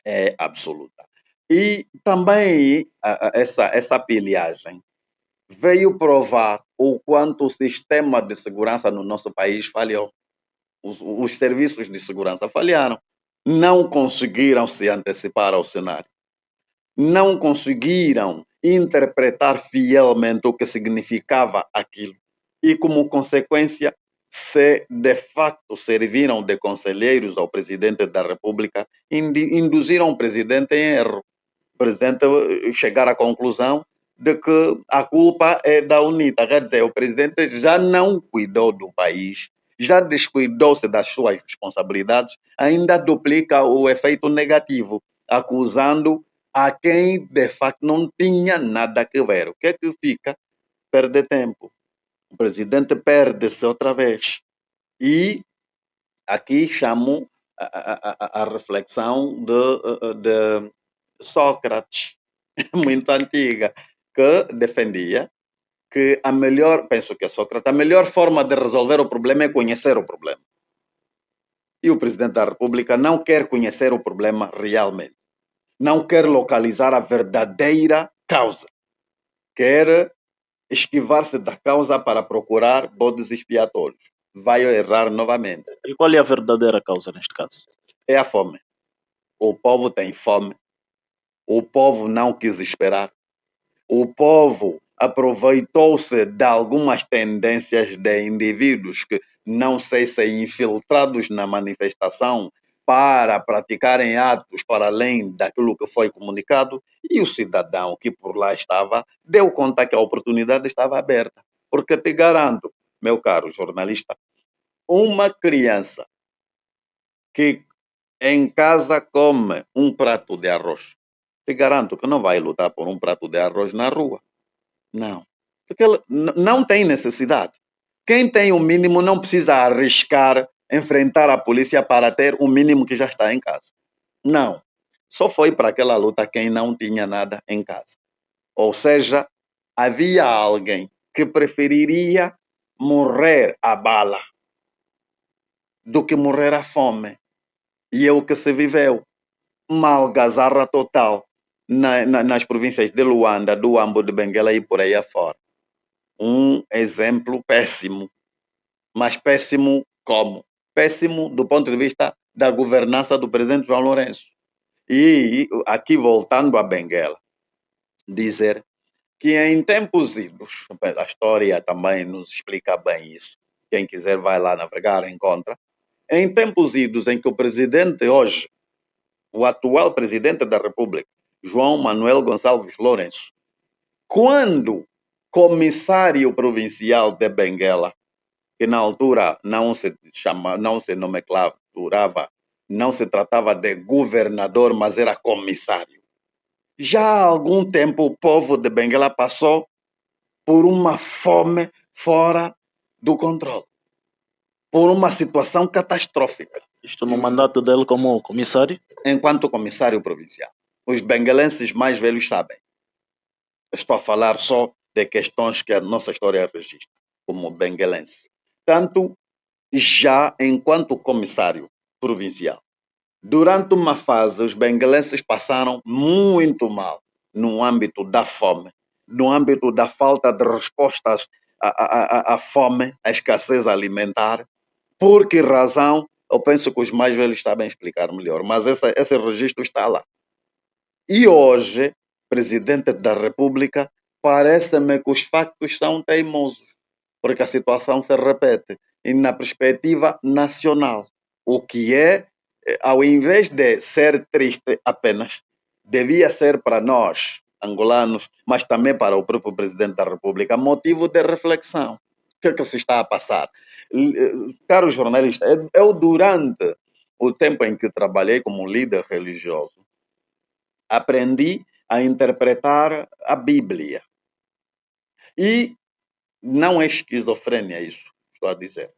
É absoluta. E também essa pilhagem veio provar o quanto o sistema de segurança no nosso país falhou. Os serviços de segurança falharam. Não conseguiram se antecipar ao cenário. Não conseguiram interpretar fielmente o que significava aquilo. E, como consequência, se de facto serviram de conselheiros ao presidente da República, induziram o presidente em erro. O presidente chegar à conclusão de que a culpa é da UNITA. Quer dizer, o presidente já não cuidou do país, já descuidou-se das suas responsabilidades, ainda duplica o efeito negativo, acusando a quem de facto não tinha nada a ver. O que é que fica? Perder tempo. O presidente perde-se outra vez. E aqui chamo a reflexão de Sócrates, muito antiga, que defendia que a melhor, penso que é Sócrates, a melhor forma de resolver o problema é conhecer o problema. E o presidente da República não quer conhecer o problema realmente. Não quer localizar a verdadeira causa. Quer esquivar-se da causa para procurar bodes expiatórios. Vai errar novamente. E qual é a verdadeira causa neste caso? É a fome. O povo tem fome. O povo não quis esperar. O povo aproveitou-se de algumas tendências de indivíduos que não sei se infiltrados na manifestação para praticarem atos para além daquilo que foi comunicado, e o cidadão que por lá estava deu conta que a oportunidade estava aberta. Porque te garanto, meu caro jornalista, uma criança que em casa come um prato de arroz, te garanto que não vai lutar por um prato de arroz na rua. Não. Porque ele não tem necessidade. Quem tem o mínimo não precisa arriscar enfrentar a polícia para ter o mínimo que já está em casa. Não. Só foi para aquela luta quem não tinha nada em casa. Ou seja, havia alguém que preferiria morrer à bala do que morrer à fome. E é o que se viveu. Uma algazarra total. nas províncias de Luanda, do Ambo, de Benguela e por aí afora. Um exemplo péssimo. Mas péssimo como? Péssimo do ponto de vista da governança do presidente João Lourenço. E aqui voltando a Benguela, dizer que em tempos idos, a história também nos explica bem isso, quem quiser vai lá navegar, encontra, em tempos idos em que o presidente hoje, o atual presidente da República, João Manuel Gonçalves Lourenço, quando comissário provincial de Benguela, que na altura não se nomenclaturava, não se tratava de governador, mas era comissário. Já há algum tempo o povo de Benguela passou por uma fome fora do controle, por uma situação catastrófica. Isto no mandato dele como comissário? Enquanto comissário provincial. Os benguelenses mais velhos sabem. Estou a falar só de questões que a nossa história registra, como benguelense. Tanto já enquanto comissário provincial. Durante uma fase, os benguelenses passaram muito mal no âmbito da fome, no âmbito da falta de respostas à fome, à escassez alimentar. Por que razão? Eu penso que os mais velhos sabem explicar melhor, mas esse registro está lá. E hoje, presidente da República, parece-me que os factos são teimosos, porque a situação se repete. E na perspectiva nacional, o que é, ao invés de ser triste apenas, devia ser para nós, angolanos, mas também para o próprio presidente da República, motivo de reflexão. O que é que se está a passar? Caro jornalista, eu durante o tempo em que trabalhei como líder religioso, aprendi a interpretar a Bíblia. E não é esquizofrenia isso, estou a dizer.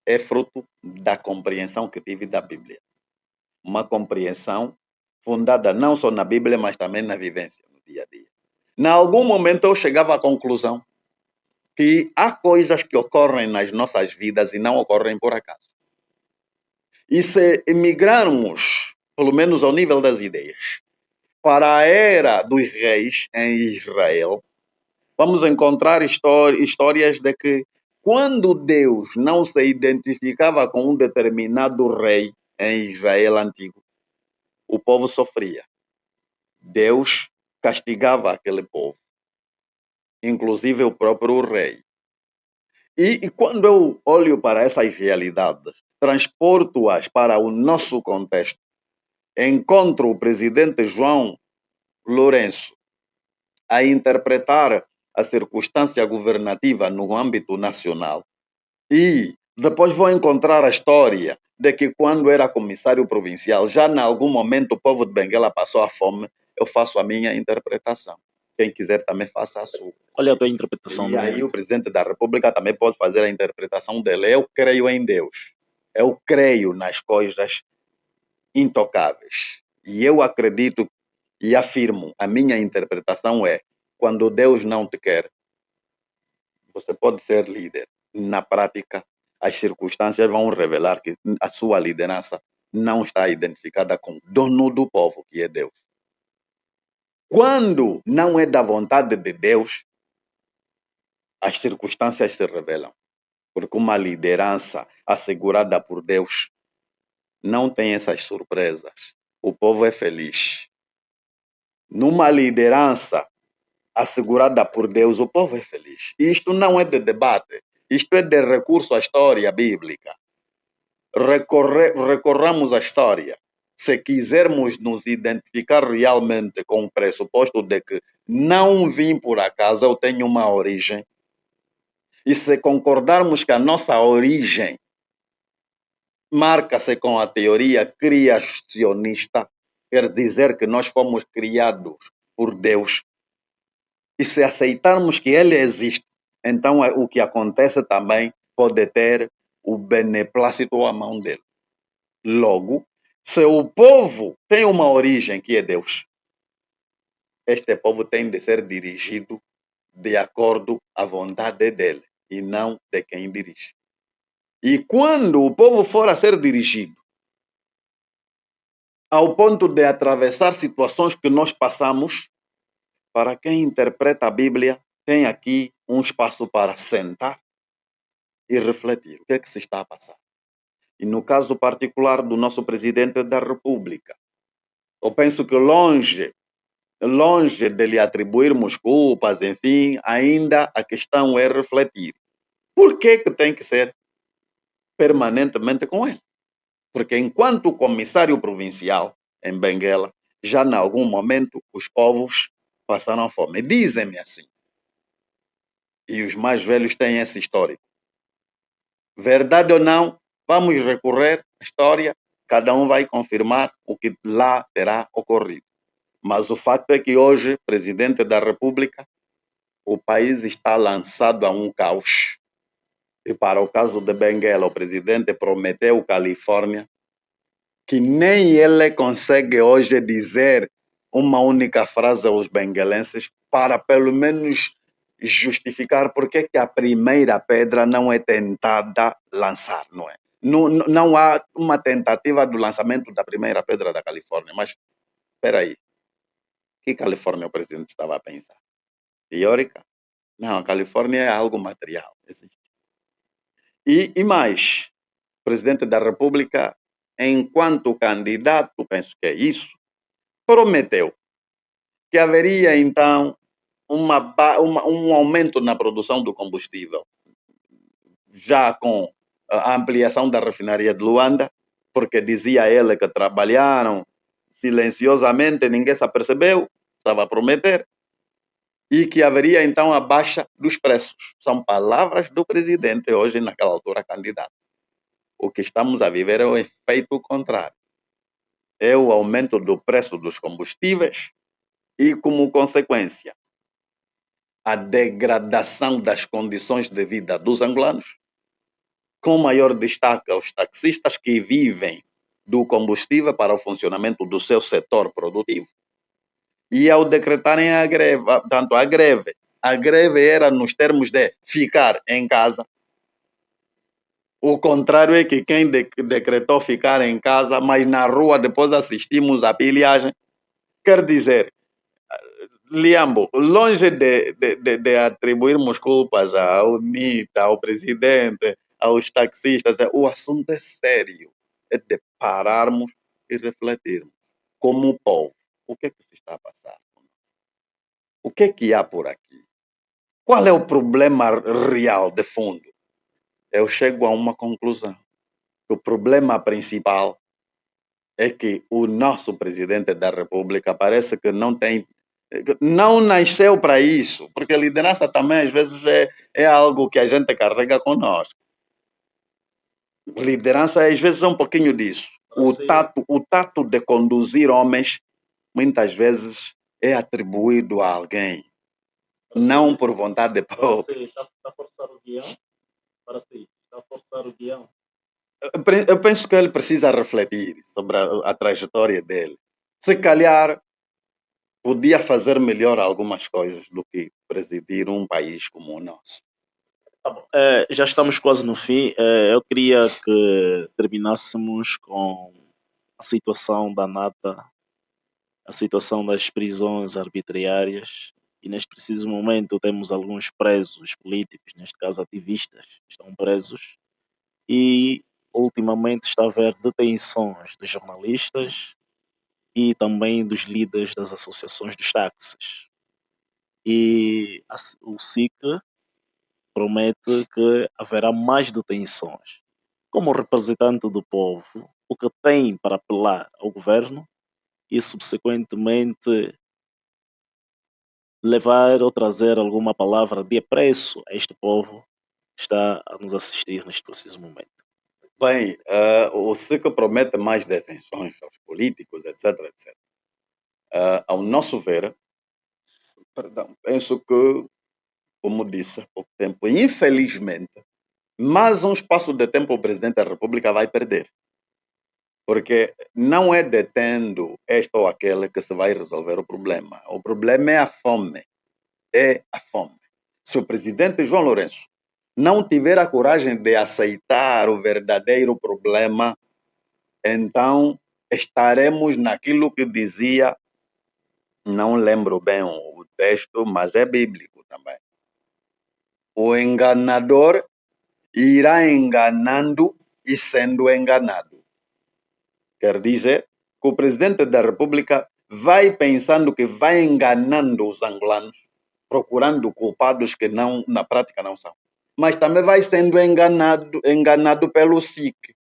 É fruto da compreensão que tive da Bíblia. Uma compreensão fundada não só na Bíblia, mas também na vivência, no dia a dia. Em algum momento eu chegava à conclusão que há coisas que ocorrem nas nossas vidas e não ocorrem por acaso. E se emigrarmos, pelo menos ao nível das ideias, para a era dos reis em Israel, vamos encontrar histórias de que quando Deus não se identificava com um determinado rei em Israel antigo, o povo sofria. Deus castigava aquele povo, inclusive o próprio rei. E quando eu olho para essas realidades, transporto-as para o nosso contexto, encontro o presidente João Lourenço a interpretar a circunstância governativa no âmbito nacional. E depois vou encontrar a história de que quando era comissário provincial, já em algum momento o povo de Benguela passou a fome, eu faço a minha interpretação. Quem quiser também faça a sua. Qual é a tua interpretação? E aí o presidente da República também pode fazer a interpretação dele. Eu creio em Deus. Eu creio nas coisas intocáveis. E eu acredito e afirmo, a minha interpretação é, quando Deus não te quer, você pode ser líder. Na prática, as circunstâncias vão revelar que a sua liderança não está identificada com o dono do povo, que é Deus. Quando não é da vontade de Deus, as circunstâncias se revelam. Porque uma liderança assegurada por Deus não tem essas surpresas. O povo é feliz. Numa liderança assegurada por Deus, o povo é feliz. Isto não é de debate. Isto é de recurso à história bíblica. Recorramos à história. Se quisermos nos identificar realmente com o pressuposto de que não vim por acaso, eu tenho uma origem. E se concordarmos que a nossa origem marca-se com a teoria criacionista, quer dizer que nós fomos criados por Deus. E se aceitarmos que Ele existe, então o que acontece também pode ter o beneplácito à mão dele. Logo, se o povo tem uma origem que é Deus, este povo tem de ser dirigido de acordo à vontade dele e não de quem dirige. E quando o povo for a ser dirigido ao ponto de atravessar situações que nós passamos. Para quem interpreta a Bíblia, tem aqui um espaço para sentar e refletir. O que é que se está a passar? E no caso particular do nosso presidente da República, eu penso que longe de lhe atribuirmos culpas, enfim, ainda a questão é refletir. Por que tem que ser permanentemente com ele? Porque enquanto comissário provincial em Benguela, já em algum momento os povos passaram fome. Dizem-me assim. E os mais velhos têm esse histórico. Verdade ou não, vamos recorrer à história, cada um vai confirmar o que lá terá ocorrido. Mas o fato é que hoje, presidente da República, o país está lançado a um caos. E para o caso de Benguela, o presidente prometeu Califórnia, que nem ele consegue hoje dizer uma única frase aos benguelenses para pelo menos justificar por que a primeira pedra não é tentada lançar, não é? Não há uma tentativa do lançamento da primeira pedra da Califórnia, mas espera aí, que Califórnia o presidente estava a pensar? Teórica? Não, a Califórnia é algo material. E mais, o presidente da República, enquanto candidato, penso que é isso, prometeu que haveria então um aumento na produção do combustível, já com a ampliação da refinaria de Luanda, porque dizia ele que trabalharam silenciosamente, ninguém se apercebeu, estava a prometer, e que haveria então a baixa dos preços. São palavras do presidente hoje, naquela altura, candidato. O que estamos a viver é o efeito contrário. É o aumento do preço dos combustíveis e, como consequência, a degradação das condições de vida dos angolanos, com maior destaque aos taxistas que vivem do combustível para o funcionamento do seu setor produtivo. E ao decretarem a greve, tanto a greve era nos termos de ficar em casa. O contrário é que quem decretou ficar em casa, mas na rua depois assistimos à pilhagem. Quer dizer, Liambo, longe de atribuirmos culpas ao NITA, ao presidente, aos taxistas, o assunto é sério. É de pararmos e refletirmos. Como povo, o que é que se está a passar? O que é que há por aqui? Qual é o problema real, de fundo? Eu chego a uma conclusão. O problema principal é que o nosso presidente da República parece que não nasceu para isso, porque a liderança também às vezes é algo que a gente carrega conosco. Liderança às vezes é um pouquinho disso. O tato de conduzir homens muitas vezes é atribuído a alguém, não por vontade própria. Está a forçar o guião? Para si, está a forçar o guião? Eu penso que ele precisa refletir sobre a trajetória dele. Se calhar podia fazer melhor algumas coisas do que presidir um país como o nosso. Tá bom. Já estamos quase no fim. Eu queria que terminássemos com a situação da NATA, a situação das prisões arbitrárias. E neste preciso momento temos alguns presos políticos, neste caso ativistas, que estão presos. E ultimamente está a haver detenções de jornalistas e também dos líderes das associações dos táxis. E o SIC promete que haverá mais detenções. Como representante do povo, o que tem para apelar ao governo e, subsequentemente, levar ou trazer alguma palavra de apreço a este povo que está a nos assistir neste preciso momento. Bem, o SIC promete mais detenções aos políticos, etc, etc. Ao nosso ver, penso que, como disse há pouco tempo, infelizmente, mais um espaço de tempo o presidente da República vai perder. Porque não é detendo este ou aquele que se vai resolver o problema. O problema é a fome. É a fome. Se o presidente João Lourenço não tiver a coragem de aceitar o verdadeiro problema, então estaremos naquilo que dizia, não lembro bem o texto, mas é bíblico também. O enganador irá enganando e sendo enganado. Quer dizer que o presidente da República vai pensando que vai enganando os angolanos, procurando culpados que não, na prática não são. Mas também vai sendo enganado pelo SIC.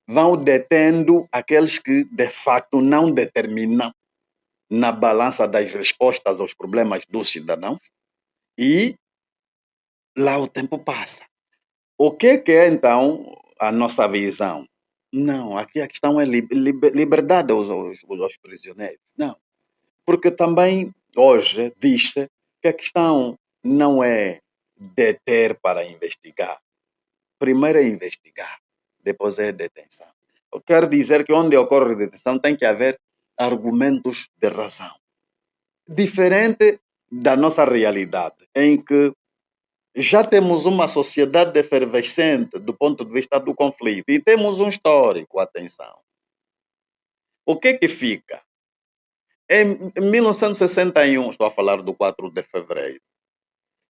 Vão detendo aqueles que de facto não determinam na balança das respostas aos problemas dos cidadãos e lá o tempo passa. O que é então a nossa visão? Não, aqui a questão é liberdade aos prisioneiros. Não, porque também hoje diz-se que a questão não é deter para investigar. Primeiro é investigar, depois é detenção. Eu quero dizer que onde ocorre detenção tem que haver argumentos de razão. Diferente da nossa realidade, em que já temos uma sociedade efervescente do ponto de vista do conflito e temos um histórico, atenção. O que fica? Em 1961, estou a falar do 4 de fevereiro,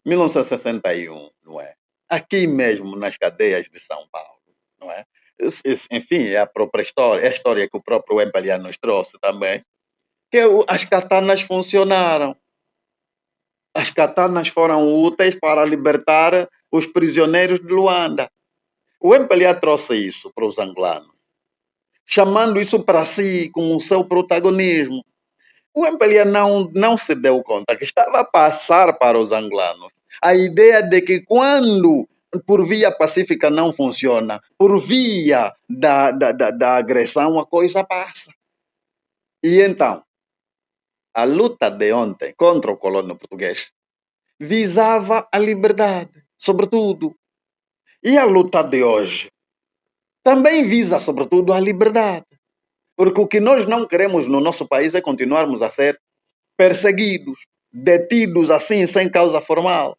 1961, não é? Aqui mesmo nas cadeias de São Paulo, não é? Enfim, é a própria história, é a história que o próprio MPLA nos trouxe também, que as katanas funcionaram. As katanas foram úteis para libertar os prisioneiros de Luanda. O MPLA trouxe isso para os angolanos, chamando isso para si como seu protagonismo. O MPLA não se deu conta que estava a passar para os angolanos a ideia de que quando por via pacífica não funciona, por via da agressão a coisa passa. E então, a luta de ontem contra o colono português visava a liberdade, sobretudo. E a luta de hoje também visa, sobretudo, a liberdade. Porque o que nós não queremos no nosso país é continuarmos a ser perseguidos, detidos assim, sem causa formal.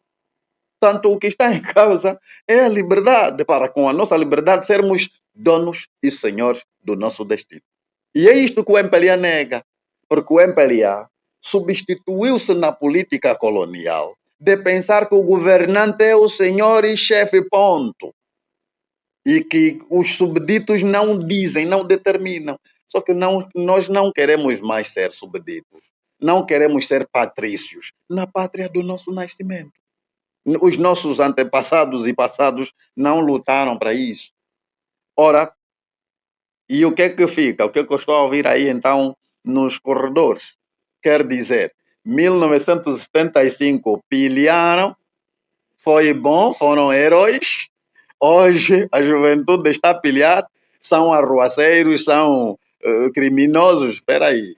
Tanto o que está em causa é a liberdade, para com a nossa liberdade sermos donos e senhores do nosso destino. E é isto que o MPLA nega, porque o MPLA substituiu-se na política colonial de pensar que o governante é o senhor e chefe, ponto. E que os subditos não dizem, não determinam. Só que nós não queremos mais ser subditos. Não queremos ser patrícios na pátria do nosso nascimento. Os nossos antepassados e passados não lutaram para isso. Ora, e o que fica? O que eu estou a ouvir aí então nos corredores? Quer dizer, 1975 pilharam, foi bom, foram heróis. Hoje a juventude está a pilhar, são arruaceiros, são criminosos. Espera aí.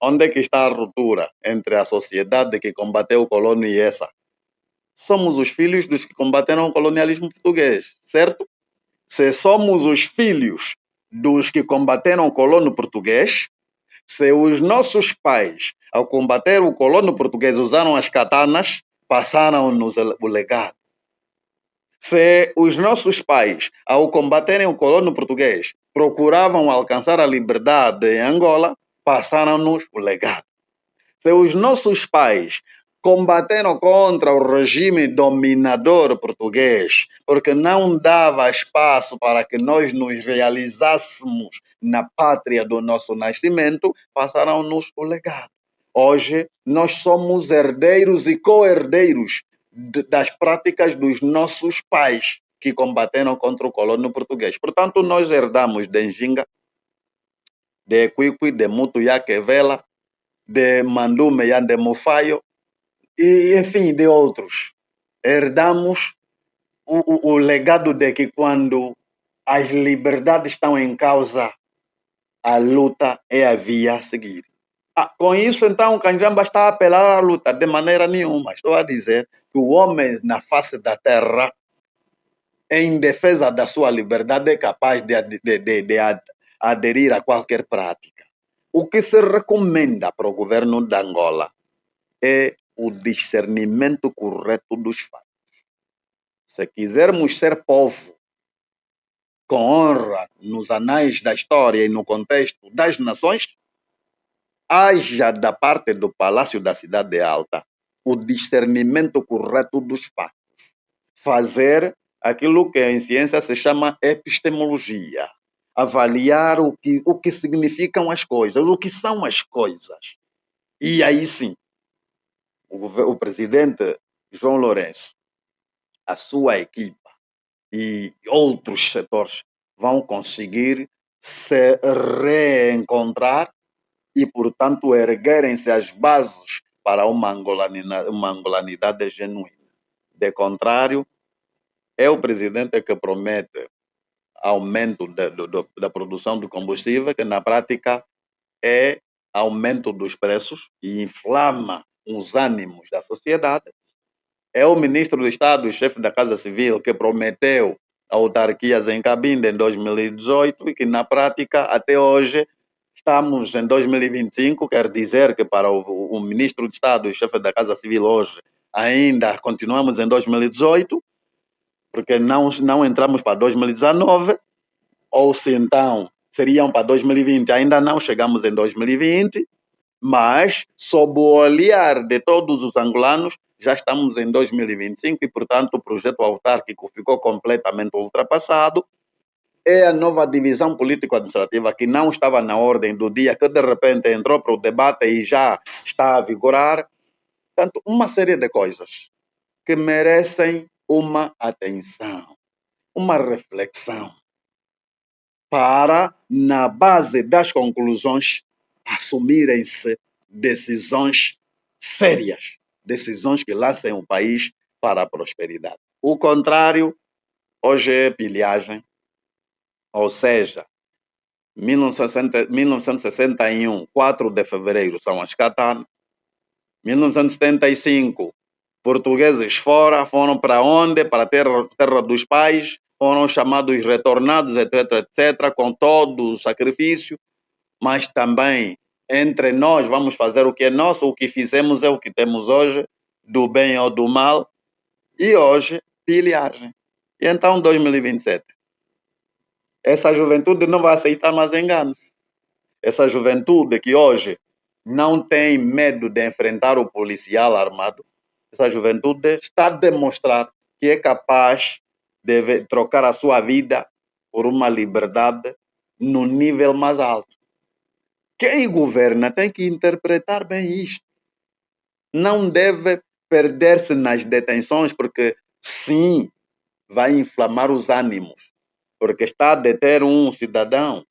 Onde é que está a ruptura entre a sociedade que combateu o colono e essa? Somos os filhos dos que combateram o colonialismo português, certo? Se somos os filhos dos que combateram o colono português, se os nossos pais, ao combater o colono português, usaram as katanas, passaram-nos o legado. Se os nossos pais, ao combaterem o colono português, procuravam alcançar a liberdade em Angola, passaram-nos o legado. Se os nossos pais combateram contra o regime dominador português, porque não dava espaço para que nós nos realizássemos na pátria do nosso nascimento, passaram-nos o legado. Hoje, nós somos herdeiros e co-herdeiros das práticas dos nossos pais que combateram contra o colono português. Portanto, nós herdamos de Njinga, de Equiqui, de Mutuyaquevela, de Mandume e de Mufaio, e enfim, de outros. Herdamos o legado de que quando as liberdades estão em causa, a luta é a via a seguir. Com isso, então, Kanjamba está a apelar à luta de maneira nenhuma. Estou a dizer que o homem na face da terra, em defesa da sua liberdade, é capaz de aderir a qualquer prática. O que se recomenda para o governo de Angola é o discernimento correto dos fatos. Se quisermos ser povo com honra nos anais da história e no contexto das nações, haja da parte do Palácio da Cidade Alta o discernimento correto dos fatos. Fazer aquilo que em ciência se chama epistemologia. Avaliar o que significam as coisas, o que são as coisas. E aí sim, o presidente João Lourenço, a sua equipa e outros setores vão conseguir se reencontrar e, portanto, erguerem-se as bases para uma angolanidade genuína. De contrário, é o presidente que promete aumento da produção de combustível, que na prática é aumento dos preços e inflama os ânimos da sociedade. É o ministro do Estado, o chefe da Casa Civil, que prometeu autarquias em Cabinda em 2018 e que na prática até hoje estamos em 2025, quer dizer que para o ministro do Estado, o chefe da Casa Civil hoje, ainda continuamos em 2018, porque não entramos para 2019, ou se então seriam para 2020, ainda não chegamos em 2020, mas sob o olhar de todos os angolanos, já estamos em 2025 e, portanto, o projeto autárquico ficou completamente ultrapassado. É a nova divisão político-administrativa que não estava na ordem do dia, que de repente entrou para o debate e já está a vigorar. Portanto, uma série de coisas que merecem uma atenção, uma reflexão, para, na base das conclusões, assumirem-se decisões sérias, decisões que lancem o país para a prosperidade. O contrário, hoje é pilhagem, ou seja, 1961, 4 de fevereiro, são as Catana. 1975, portugueses foram para onde? Para a terra dos pais, foram chamados retornados, etc, etc, com todo o sacrifício, mas também entre nós vamos fazer o que é nosso, o que fizemos é o que temos hoje, do bem ou do mal, e hoje, pilhagem. E então, 2027, essa juventude não vai aceitar mais enganos. Essa juventude que hoje não tem medo de enfrentar o policial armado, essa juventude está a demonstrar que é capaz de trocar a sua vida por uma liberdade no nível mais alto. Quem governa tem que interpretar bem isto. Não deve perder-se nas detenções, porque sim, vai inflamar os ânimos, porque está a deter um cidadão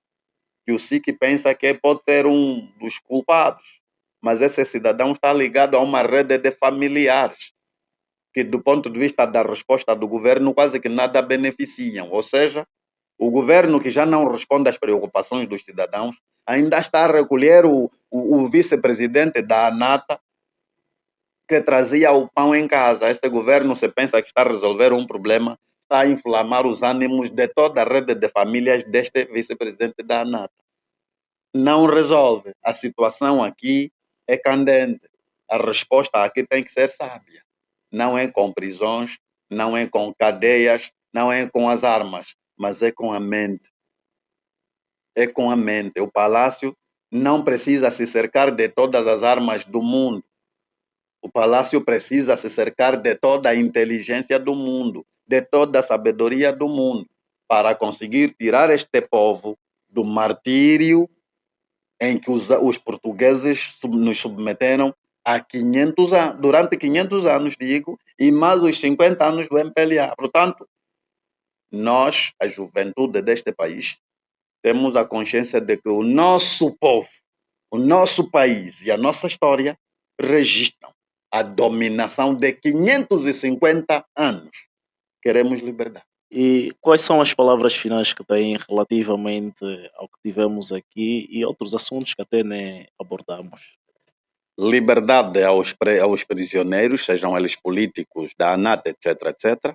que o SIC pensa que pode ser um dos culpados, mas esse cidadão está ligado a uma rede de familiares que, do ponto de vista da resposta do governo, quase que nada beneficiam. Ou seja, o governo, que já não responde às preocupações dos cidadãos, ainda está a recolher o vice-presidente da ANATA, que trazia o pão em casa. Este governo, se pensa que está a resolver um problema, está a inflamar os ânimos de toda a rede de famílias deste vice-presidente da ANATA. Não resolve. A situação aqui é candente. A resposta aqui tem que ser sábia. Não é com prisões, não é com cadeias, não é com as armas, mas é com a mente. É com a mente. O palácio não precisa se cercar de todas as armas do mundo. O palácio precisa se cercar de toda a inteligência do mundo, de toda a sabedoria do mundo, para conseguir tirar este povo do martírio em que os portugueses nos submeteram há 500 anos, durante 500 anos, digo, e mais os 50 anos do MPLA. Portanto, nós, a juventude deste país, temos a consciência de que o nosso povo, o nosso país e a nossa história registram a dominação de 550 anos. Queremos liberdade. E quais são as palavras finais que têm relativamente ao que tivemos aqui e outros assuntos que até nem abordamos? Liberdade aos prisioneiros, sejam eles políticos, da ANAT, etc, etc.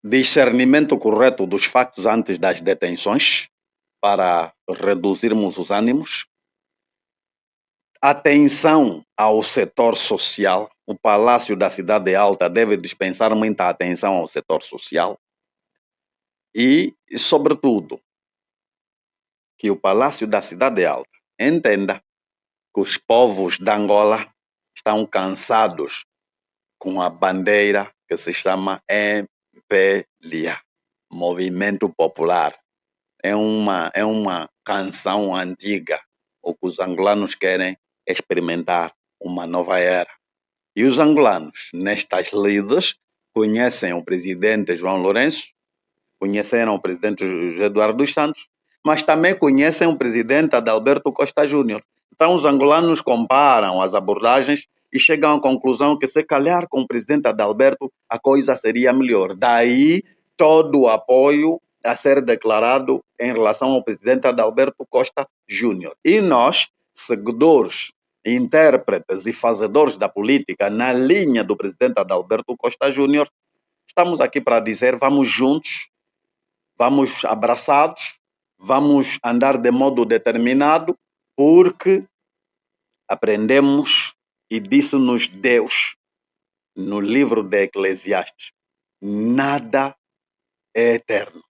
Discernimento correto dos fatos antes das detenções, para reduzirmos os ânimos. Atenção ao setor social. O Palácio da Cidade Alta deve dispensar muita atenção ao setor social. e, sobretudo, que o Palácio da Cidade Alta entenda que os povos de Angola estão cansados com a bandeira que se chama MPLA, Movimento Popular. É uma canção antiga. O que os angolanos querem é experimentar uma nova era. E os angolanos, nestas lides, conhecem o presidente João Lourenço, conheceram o presidente José Eduardo dos Santos, mas também conhecem o presidente Adalberto Costa Júnior. Então, os angolanos comparam as abordagens e chegam à conclusão que, se calhar, com o presidente Adalberto, a coisa seria melhor. Daí, todo o apoio a ser declarado em relação ao presidente Adalberto Costa Júnior. E nós, seguidores, intérpretes e fazedores da política na linha do presidente Adalberto Costa Júnior, estamos aqui para dizer: vamos juntos, vamos abraçados, vamos andar de modo determinado, porque aprendemos e disse-nos Deus no livro de Eclesiastes: nada é eterno.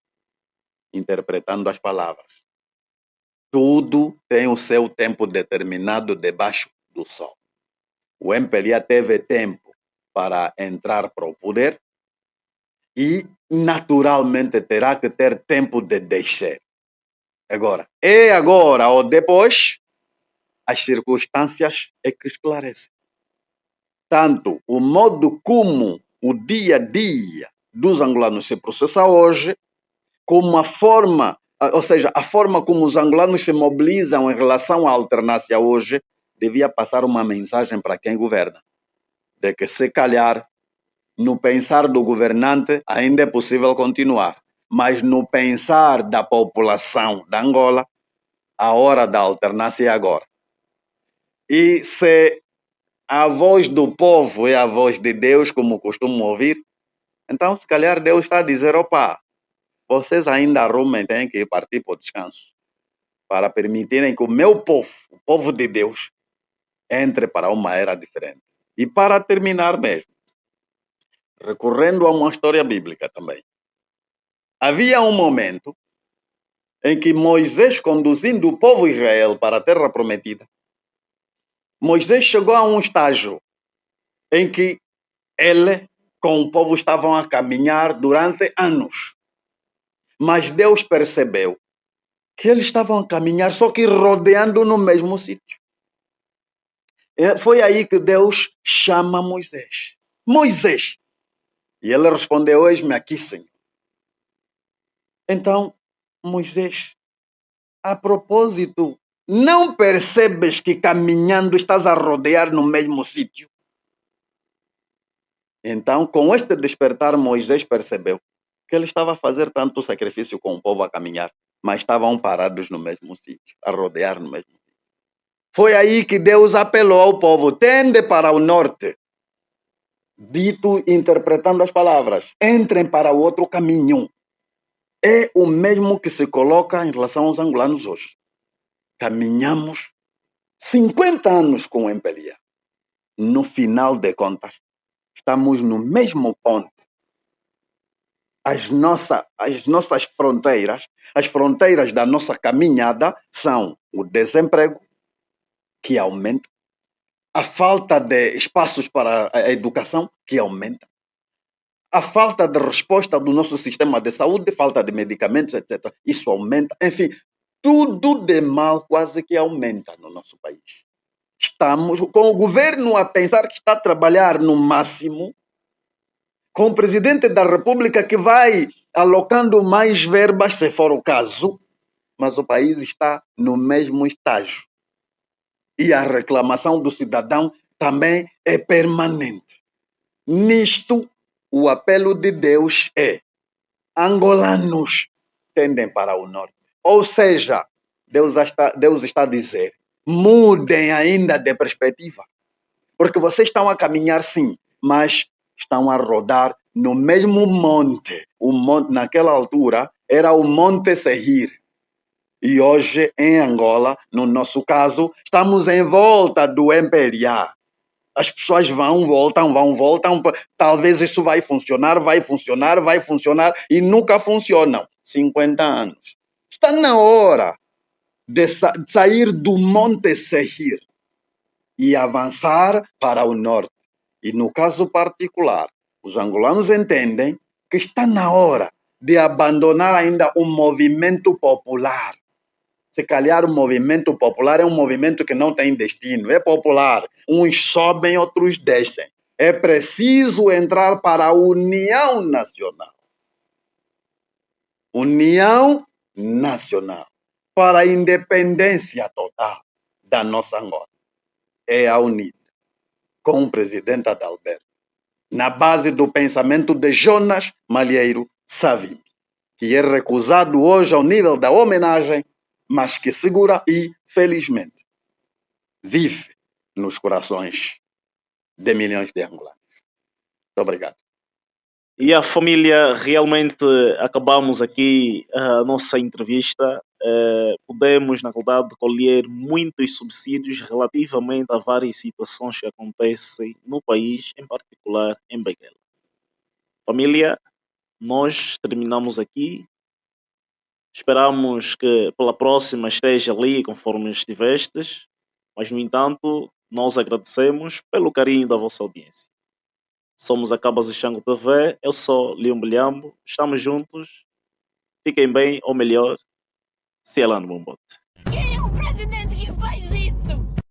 Interpretando as palavras, tudo tem o seu tempo determinado debaixo do sol. O MPLA teve tempo para entrar para o poder e, naturalmente, terá que ter tempo de descer. Agora ou depois, as circunstâncias é que esclarecem. Tanto o modo como o dia a dia dos angolanos se processa hoje, como a forma como os angolanos se mobilizam em relação à alternância hoje, devia passar uma mensagem para quem governa, de que, se calhar, no pensar do governante ainda é possível continuar, mas no pensar da população de Angola, a hora da alternância é agora. E se a voz do povo é a voz de Deus, como costumo ouvir, então, se calhar, Deus está a dizer: opa, vocês ainda arrumem, têm que partir para o descanso, para permitirem que o meu povo, o povo de Deus, entre para uma era diferente. E para terminar mesmo, recorrendo a uma história bíblica também, havia um momento em que Moisés, conduzindo o povo de Israel para a terra prometida, Moisés chegou a um estágio em que ele, com o povo, estavam a caminhar durante anos. Mas Deus percebeu que eles estavam a caminhar, só que rodeando no mesmo sítio. Foi aí que Deus chama Moisés. Moisés! E ele respondeu: eis-me aqui, Senhor. Então, Moisés, a propósito, não percebes que caminhando estás a rodear no mesmo sítio? Então, com este despertar, Moisés percebeu que ele estava a fazer tanto sacrifício com o povo a caminhar, mas estavam parados no mesmo sítio, a rodear no mesmo sítio. Foi aí que Deus apelou ao povo: tende para o norte. Dito, interpretando as palavras, entrem para o outro caminho. É o mesmo que se coloca em relação aos angolanos hoje. Caminhamos 50 anos com o MPLA. No final de contas, estamos no mesmo ponto. As nossas fronteiras, as fronteiras da nossa caminhada são o desemprego, que aumenta, a falta de espaços para a educação, que aumenta, a falta de resposta do nosso sistema de saúde, falta de medicamentos, etc. Isso aumenta. Enfim, tudo de mal quase que aumenta no nosso país. Estamos com o governo a pensar que está a trabalhar no máximo, com o presidente da República que vai alocando mais verbas, se for o caso, mas o país está no mesmo estágio. E a reclamação do cidadão também é permanente. Nisto, o apelo de Deus é: angolanos tendem para o norte. Ou seja, Deus está a dizer: mudem ainda de perspectiva. Porque vocês estão a caminhar, sim, mas estão a rodar no mesmo monte. O monte, naquela altura, era o Monte Seir. E hoje, em Angola, no nosso caso, estamos em volta do MPLA. As pessoas vão, voltam. Talvez isso vai funcionar e nunca funcionam. 50 anos. Está na hora de sair do Monte Seir e avançar para o norte. E no caso particular, os angolanos entendem que está na hora de abandonar ainda o movimento popular. Se calhar o movimento popular é um movimento que não tem destino, é popular. Uns sobem, outros descem. É preciso entrar para a união nacional. União nacional. Para a independência total da nossa Angola. É a UNITA, com o presidente Adalberto, na base do pensamento de Jonas Malheiro Savimbi, que é recusado hoje ao nível da homenagem, mas que segura e, felizmente, vive nos corações de milhões de angolanos. Muito obrigado. E a família, realmente acabamos aqui a nossa entrevista. Podemos, na verdade, colher muitos subsídios relativamente a várias situações que acontecem no país, em particular em Benguela. Família, nós terminamos aqui. Esperamos que pela próxima esteja ali conforme estivestes, mas no entanto, nós agradecemos pelo carinho da vossa audiência. Somos a Cabas e Xango TV, eu sou Leon Bilhambo, estamos juntos, fiquem bem, ou melhor, se ela no bombote. Quem é o presidente que faz isso?